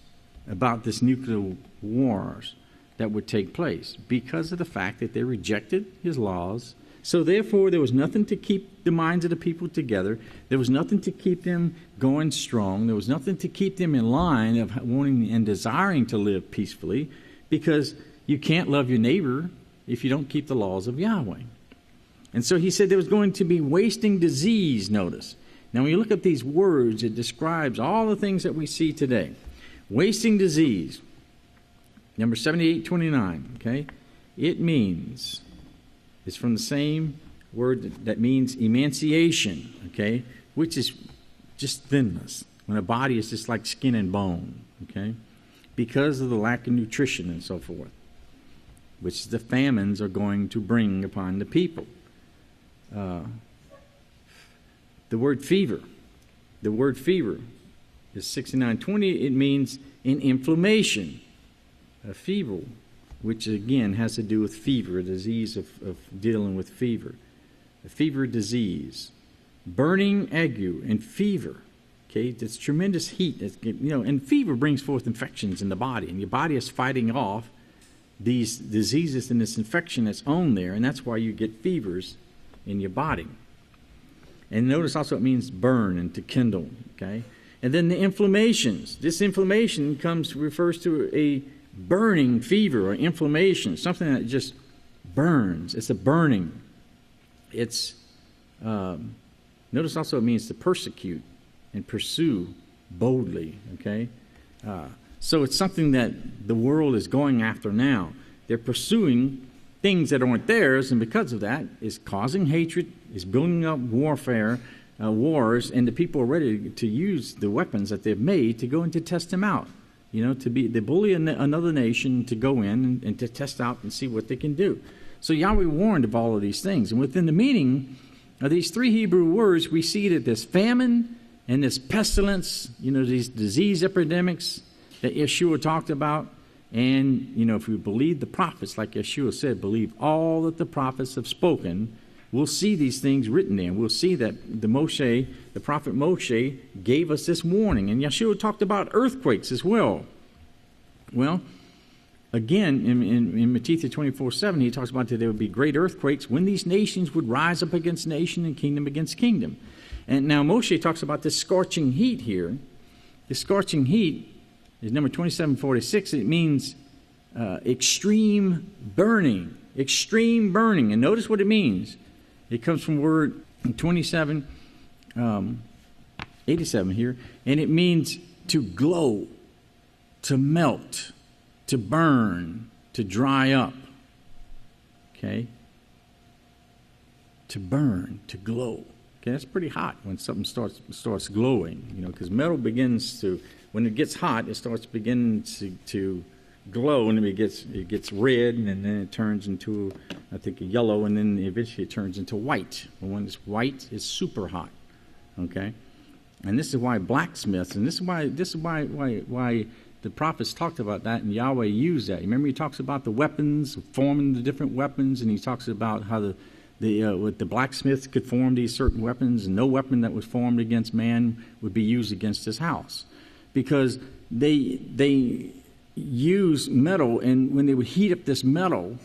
about this nuclear wars that would take place because of the fact that they rejected his laws. So therefore, there was nothing to keep the minds of the people together. There was nothing to keep them going strong. There was nothing to keep them in line of wanting and desiring to live peacefully, because you can't love your neighbor if you don't keep the laws of Yahweh. And so he said there was going to be wasting disease, notice. Now, when you look at these words, it describes all the things that we see today. Wasting disease, number 7829, okay? It means... it's from the same word that means emaciation, okay, which is just thinness, when a body is just like skin and bone, okay, because of the lack of nutrition and so forth, which the famines are going to bring upon the people. The word fever is 6920. It means an inflammation, a fever, which again has to do with fever, a disease of dealing with fever. A fever disease, burning ague and fever. Okay, that's tremendous heat. And fever brings forth infections in the body, and your body is fighting off these diseases and this infection that's on there, and that's why you get fevers in your body. And notice also it means burn and to kindle. Okay, and then the inflammations. This inflammation refers to a burning fever or inflammation, something that just burns. It's a burning. It's notice also it means to persecute and pursue boldly. Okay, so it's something that the world is going after now. They're pursuing things that aren't theirs, and because of that, is causing hatred, is building up warfare, wars, and the people are ready to use the weapons that they've made to go and to test them out. To bully another nation to go in and to test out and see what they can do. So Yahweh warned of all of these things. And within the meaning of these three Hebrew words, we see that this famine and this pestilence, these disease epidemics that Yeshua talked about. And, if we believe the prophets, like Yeshua said, believe all that the prophets have spoken, we'll see these things written there. We'll see that the prophet Moshe gave us this warning. And Yeshua talked about earthquakes as well. Well, again, in Matthew 24:7, he talks about that there would be great earthquakes when these nations would rise up against nation and kingdom against kingdom. And now Moshe talks about this scorching heat here. The scorching heat is number 2746. It means extreme burning. Extreme burning. And notice what it means. It comes from word 2787 here, and it means to glow, to melt, to burn, to dry up. Okay? To burn, to glow. Okay, that's pretty hot when something starts glowing, because metal begins to, when it gets hot, it starts beginning to glow, and it gets red, and then it turns into, I think, a yellow, and then eventually it turns into white. And when it's white, it's super hot. Okay, and this is why blacksmiths, and this is why the prophets talked about that, and Yahweh used that. Remember, he talks about the weapons, forming the different weapons, and he talks about how the blacksmiths could form these certain weapons, and no weapon that was formed against man would be used against his house, because they use metal, and when they would heat up this metal,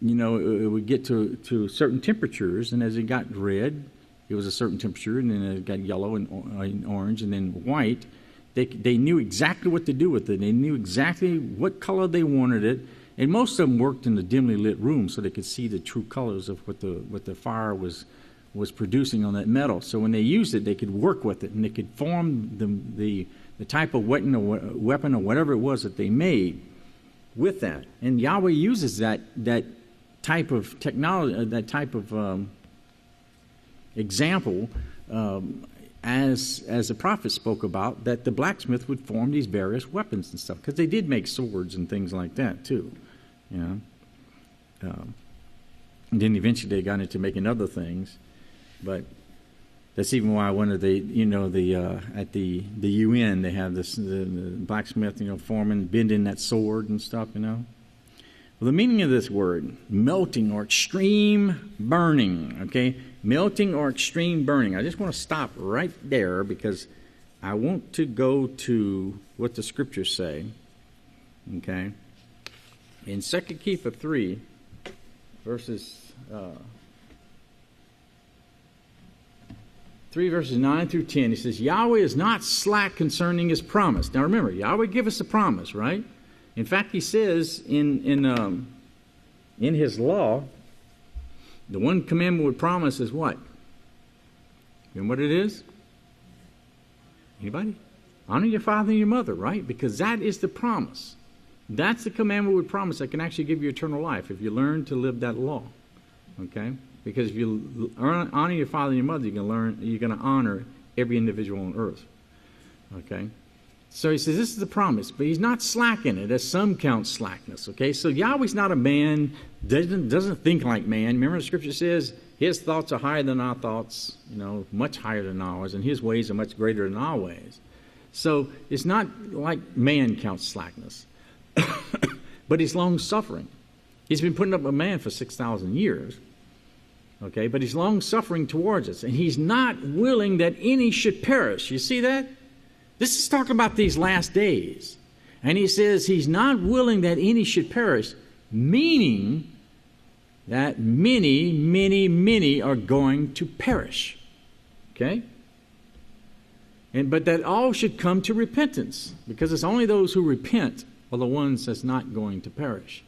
it would get to certain temperatures, and as it got red, it was a certain temperature, and then it got yellow and orange, and then white. They knew exactly what to do with it. They knew exactly what color they wanted it, and most of them worked in a dimly lit room so they could see the true colors of what the fire was producing on that metal. So when they used it, they could work with it, and they could form the type of weapon or whatever it was that they made with that. And Yahweh uses that type of technology, that type of example, as the prophet spoke about, that the blacksmith would form these various weapons and stuff, because they did make swords and things like that too. And then eventually they got into making other things, but that's even why one of the at the UN they have the blacksmith forming, bending that sword and stuff. Well, the meaning of this word, melting or extreme burning. Okay, melting or extreme burning. I just want to stop right there because I want to go to what the scriptures say. Okay, in 2 Kepha 3, verses 3 verses 9 through 10, he says, Yahweh is not slack concerning his promise. Now remember, Yahweh gave us a promise, right? In fact, he says in his law, the one commandment with promise is what? And what it is? Anybody? Honor your father and your mother, right? Because that is the promise. That's the commandment with promise that can actually give you eternal life if you learn to live that law. Okay? Because if you honor your father and your mother, you're going to honor every individual on earth. Okay? So he says this is the promise, but he's not slack in it, as some count slackness. Okay? So Yahweh's not a man, doesn't think like man. Remember the scripture says his thoughts are higher than our thoughts, much higher than ours, and his ways are much greater than our ways. So it's not like man counts slackness. But he's long-suffering. He's been putting up with man for 6,000 years. Okay, but he's long-suffering towards us, and he's not willing that any should perish. You see that? This is talking about these last days. And he says he's not willing that any should perish, meaning that many, many, many are going to perish. Okay? But that all should come to repentance, because it's only those who repent are the ones that's not going to perish.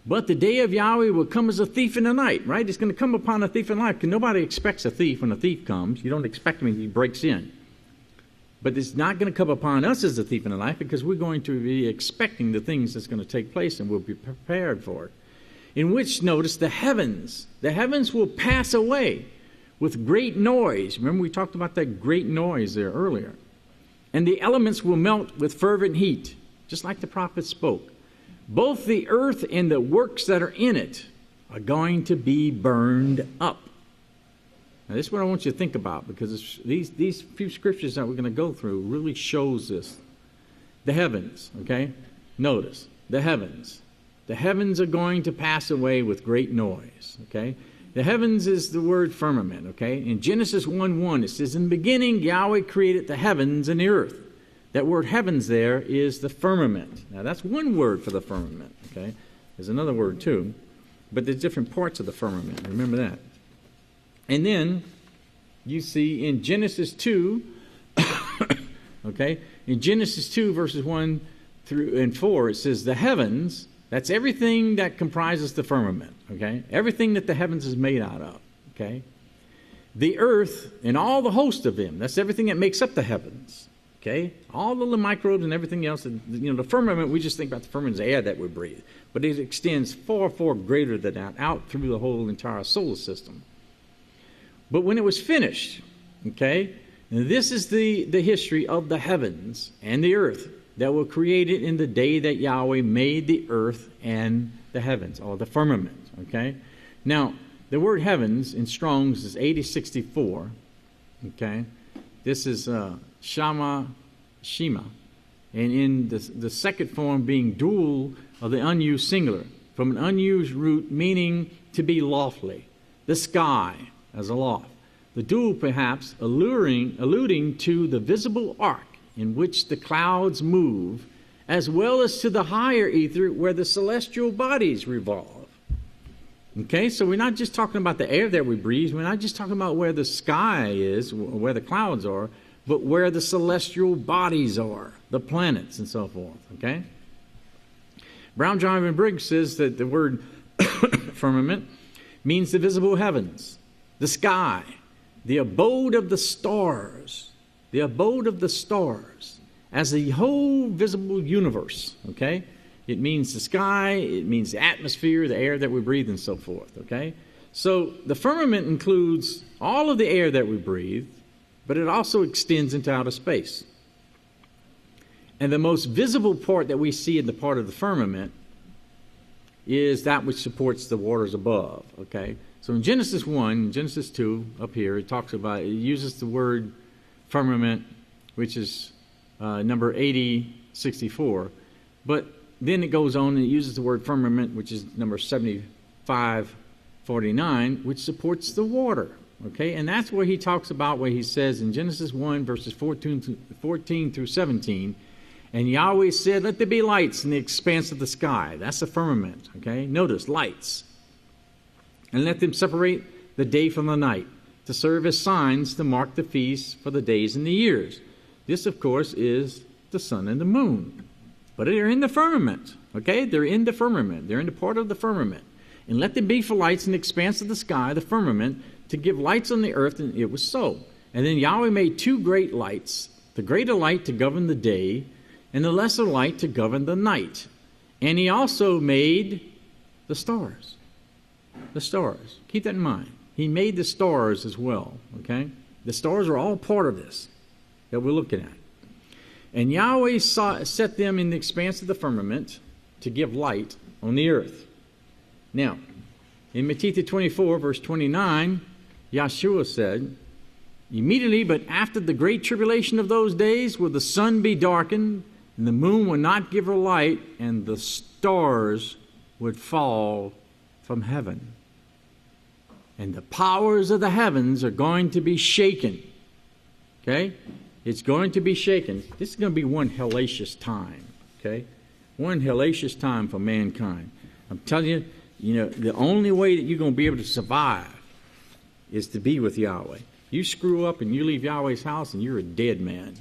But the day of Yahweh will come as a thief in the night, right? It's going to come upon a thief in the night, because nobody expects a thief when a thief comes. You don't expect him when he breaks in. But it's not going to come upon us as a thief in the night, because we're going to be expecting the things that's going to take place, and we'll be prepared for it. In which, notice, the heavens will pass away with great noise. Remember we talked about that great noise there earlier. And the elements will melt with fervent heat, just like the prophet spoke. Both the earth and the works that are in it are going to be burned up. Now, this is what I want you to think about, because these few scriptures that we're going to go through really shows this. The heavens, okay? Notice, the heavens. The heavens are going to pass away with great noise, okay? The heavens is the word firmament, okay? In Genesis 1:1, it says, in the beginning, Yahweh created the heavens and the earth. That word heavens there is the firmament. Now, that's one word for the firmament, okay? There's another word, too. But there's different parts of the firmament. Remember that. And then you see in Genesis 2, okay? In Genesis 2, verses 1 through and 4, it says the heavens, that's everything that comprises the firmament, okay? Everything that the heavens is made out of, okay? The earth and all the host of them, that's everything that makes up the heavens. Okay, all the little microbes and everything else. The firmament, we just think about the firmament as air that we breathe, but it extends far, far greater than that, out through the whole entire solar system. But when it was finished, okay, this is the history of the heavens and the earth that were created in the day that Yahweh made the earth and the heavens, or the firmament. Okay, now the word heavens in Strong's is 8064. Okay, this is Shema, and in the second form being dual of the unused singular, from an unused root meaning to be lofty, the sky as a loft. The dual perhaps alluding to the visible arc in which the clouds move, as well as to the higher ether where the celestial bodies revolve. Okay, so we're not just talking about the air that we breathe. We're not just talking about where the sky is, where the clouds are, but where the celestial bodies are, the planets and so forth. Okay? Brown, John, and Briggs says that the word firmament means the visible heavens, the sky, the abode of the stars, as the whole visible universe. Okay? It means the sky, it means the atmosphere, the air that we breathe, and so forth, okay? So the firmament includes all of the air that we breathe, but it also extends into outer space. And the most visible part that we see in the part of the firmament is that which supports the waters above, okay? So in Genesis 1, Genesis 2, up here, it uses the word firmament, which is number 8064, but then it goes on and it uses the word firmament, which is number 7549, which supports the water. Okay, and that's where he talks about where he says in Genesis 1, verses 14 through 17, and Yahweh said, "Let there be lights in the expanse of the sky." That's the firmament. Okay, notice lights, and let them separate the day from the night, to serve as signs to mark the feasts for the days and the years. This, of course, is the sun and the moon. But they're in the firmament, okay? They're in the firmament. They're in the part of the firmament. And let them be for lights in the expanse of the sky, the firmament, to give lights on the earth, and it was so. And then Yahweh made two great lights, the greater light to govern the day, and the lesser light to govern the night. And he also made the stars. The stars. Keep that in mind. He made the stars as well, okay? The stars are all part of this that we're looking at. And Yahweh set them in the expanse of the firmament to give light on the earth. Now, in Matthew 24, verse 29, Yahshua said, "Immediately, but after the great tribulation of those days, will the sun be darkened, and the moon will not give her light, and the stars would fall from heaven. And the powers of the heavens are going to be shaken." Okay? It's going to be shaken. This is going to be one hellacious time, okay? One hellacious time for mankind. I'm telling you, the only way that you're going to be able to survive is to be with Yahweh. You screw up and you leave Yahweh's house and you're a dead man.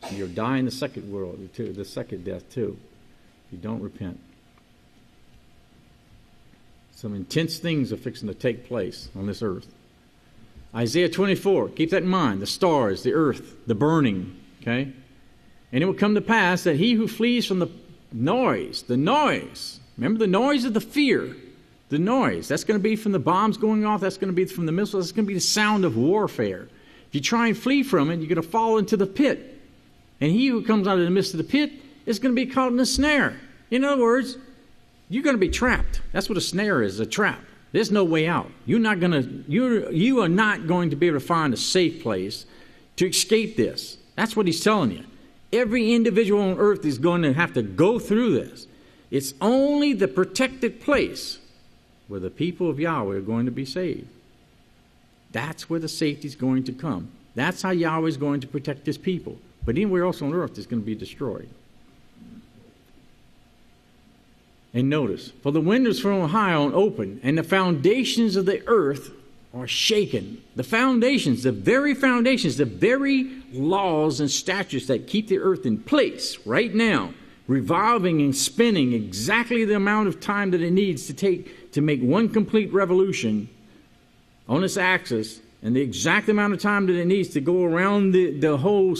You'll die in the second world, the second death too, if you don't repent. Some intense things are fixing to take place on this earth. Isaiah 24, keep that in mind, the stars, the earth, the burning, okay? And it will come to pass that he who flees from the noise, remember the noise of the fear, the noise, that's going to be from the bombs going off, that's going to be from the missiles, that's going to be the sound of warfare. If you try and flee from it, you're going to fall into the pit. And he who comes out of the midst of the pit is going to be caught in a snare. In other words, you're going to be trapped. That's what a snare is, a trap. There's no way out. You are not going to be able to find a safe place to escape this. That's what he's telling you. Every individual on earth is going to have to go through this. It's only the protected place where the people of Yahweh are going to be saved. That's where the safety is going to come. That's how Yahweh is going to protect his people. But anywhere else on earth is going to be destroyed. And notice, for the windows from on high are open, and the foundations of the earth are shaken. The foundations, the very laws and statutes that keep the earth in place right now, revolving and spinning exactly the amount of time that it needs to take to make one complete revolution on its axis, and the exact amount of time that it needs to go around the whole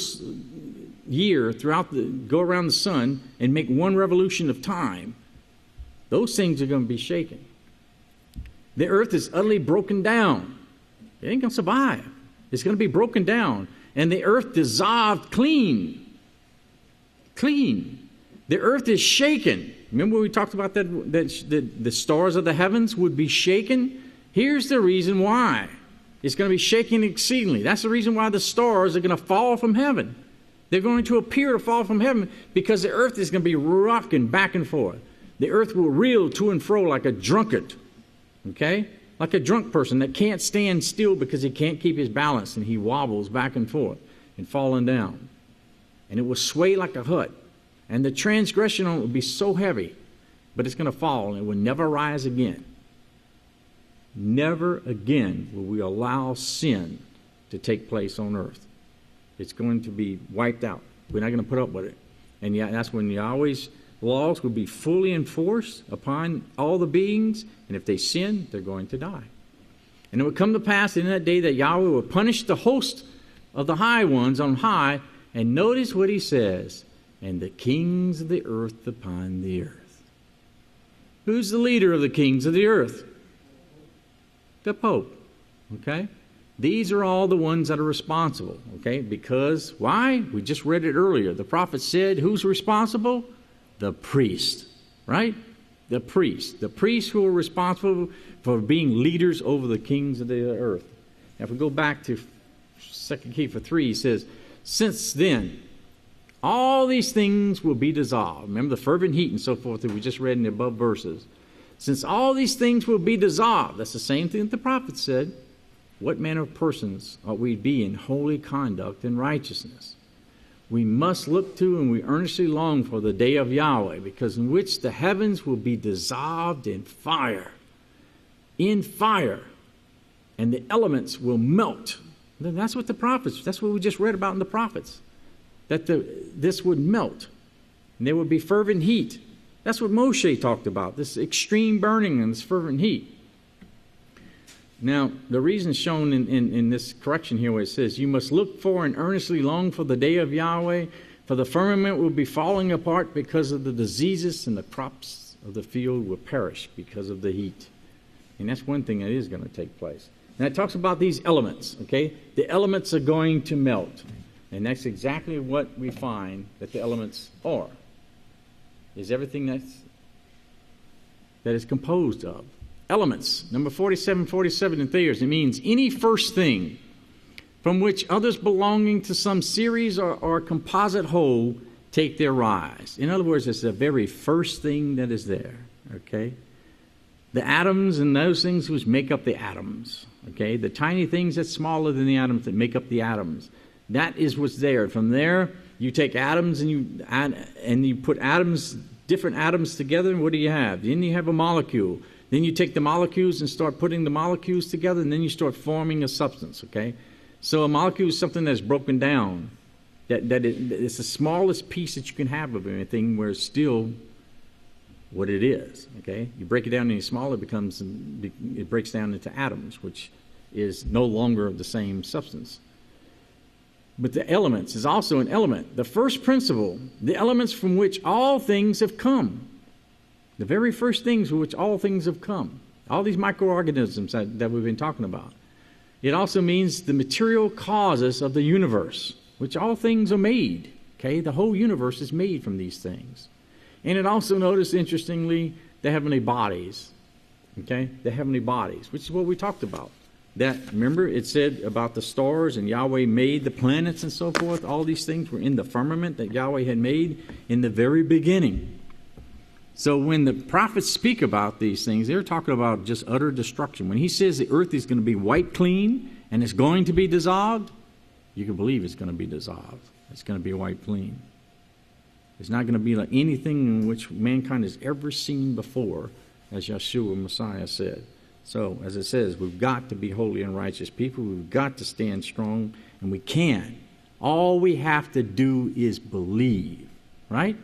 year, go around the sun and make one revolution of time. Those things are going to be shaken. The earth is utterly broken down. It ain't going to survive. It's going to be broken down. And the earth dissolved clean. Clean. The earth is shaken. Remember we talked about that the stars of the heavens would be shaken? Here's the reason why. It's going to be shaken exceedingly. That's the reason why the stars are going to fall from heaven. They're going to appear to fall from heaven because the earth is going to be rocking back and forth. The earth will reel to and fro like a drunkard, okay? Like a drunk person that can't stand still because he can't keep his balance and he wobbles back and forth and falling down. And it will sway like a hut. And the transgression on it will be so heavy, but it's going to fall and it will never rise again. Never again will we allow sin to take place on earth. It's going to be wiped out. We're not going to put up with it. And that's when Yahweh's laws will be fully enforced upon all the beings, and if they sin, they're going to die. And it will come to pass in that day that Yahweh will punish the host of the high ones on high, and notice what he says, and the kings of the earth upon the earth. Who's the leader of the kings of the earth? The Pope. Okay? These are all the ones that are responsible. Okay? Because, why? We just read it earlier. The prophet said, who's responsible? The priest. Right? The priest. The priests who are responsible for being leaders over the kings of the earth. Now, if we go back to 2 Kings 3, he says, since then, all these things will be dissolved. Remember the fervent heat and so forth that we just read in the above verses. Since all these things will be dissolved, that's the same thing that the prophet said. What manner of persons ought we be in holy conduct and righteousness? We must look to and we earnestly long for the day of Yahweh, because in which the heavens will be dissolved in fire. In fire. And the elements will melt. And that's what that's what we just read about in the prophets. That this would melt. And there would be fervent heat. That's what Moshe talked about, this extreme burning and this fervent heat. Now, the reason shown in this correction here where it says, you must look for and earnestly long for the day of Yahweh, for the firmament will be falling apart because of the diseases, and the crops of the field will perish because of the heat. And that's one thing that is going to take place. Now, it talks about these elements, okay? The elements are going to melt. And that's exactly what we find that the elements are. Is everything that is composed of. Elements, number 47 in Thayer's, it means any first thing from which others belonging to some series or composite whole take their rise. In other words, it's the very first thing that is there, okay? The atoms and those things which make up the atoms, okay? The tiny things that's smaller than the atoms that make up the atoms. That is what's there. From there, you take atoms and you put atoms, different atoms together, and what do you have? Then you have a molecule. Then you take the molecules and start putting the molecules together, and then you start forming a substance, okay? So a molecule is something that's broken down. It's the smallest piece that you can have of anything where it's still what it is, okay? You break it down any smaller, it breaks down into atoms, which is no longer the same substance. But the elements is also an element. The first principle, the elements from which all things have come. The very first things from which all things have come. All these microorganisms that we've been talking about. It also means the material causes of the universe, which all things are made. Okay, the whole universe is made from these things. And it also, notice, interestingly, the heavenly bodies. Okay, the heavenly bodies, which is what we talked about. That, remember, it said about the stars and Yahweh made the planets and so forth. All these things were in the firmament that Yahweh had made in the very beginning. So when the prophets speak about these things, they're talking about just utter destruction. When he says the earth is going to be wiped clean and it's going to be dissolved, you can believe it's going to be dissolved. It's going to be wiped clean. It's not going to be like anything in which mankind has ever seen before, as Yeshua Messiah said. So, as it says, we've got to be holy and righteous people. We've got to stand strong, and we can. All we have to do is believe, right?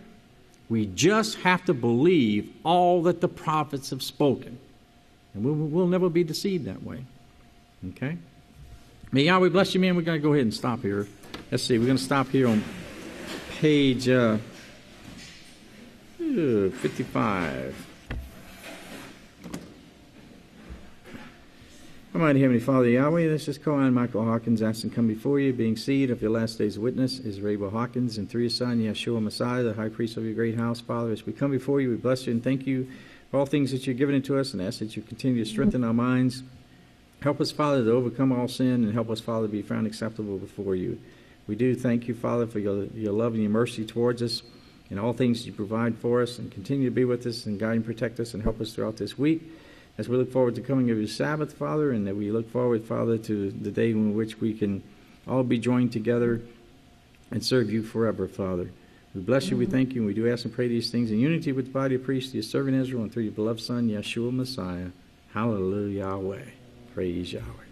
We just have to believe all that the prophets have spoken. And we'll never be deceived that way. Okay? May Yahweh bless you, man. We're going to go ahead and stop here. Let's see. We're going to stop here on page 55. Almighty Heavenly Father Yahweh, let's just call on Michael Hawkins, ask him come before you, being seed of your last day's witness, Yisrayl Hawkins, and through your Son, Yeshua Messiah, the high priest of your great house. Father, as we come before you, we bless you and thank you for all things that you've given unto us, and ask that you continue to strengthen our minds. Help us, Father, to overcome all sin, and help us, Father, to be found acceptable before you. We do thank you, Father, for your love and your mercy towards us, and all things that you provide for us, and continue to be with us and guide and protect us and help us throughout this week. As we look forward to coming of your Sabbath, Father, and that we look forward, Father, to the day in which we can all be joined together and serve you forever, Father. We bless you, we thank you, and we do ask and pray these things in unity with the body of priests, your servant Israel, and through your beloved Son, Yeshua Messiah. Hallelujah, Yahweh. Praise Yahweh.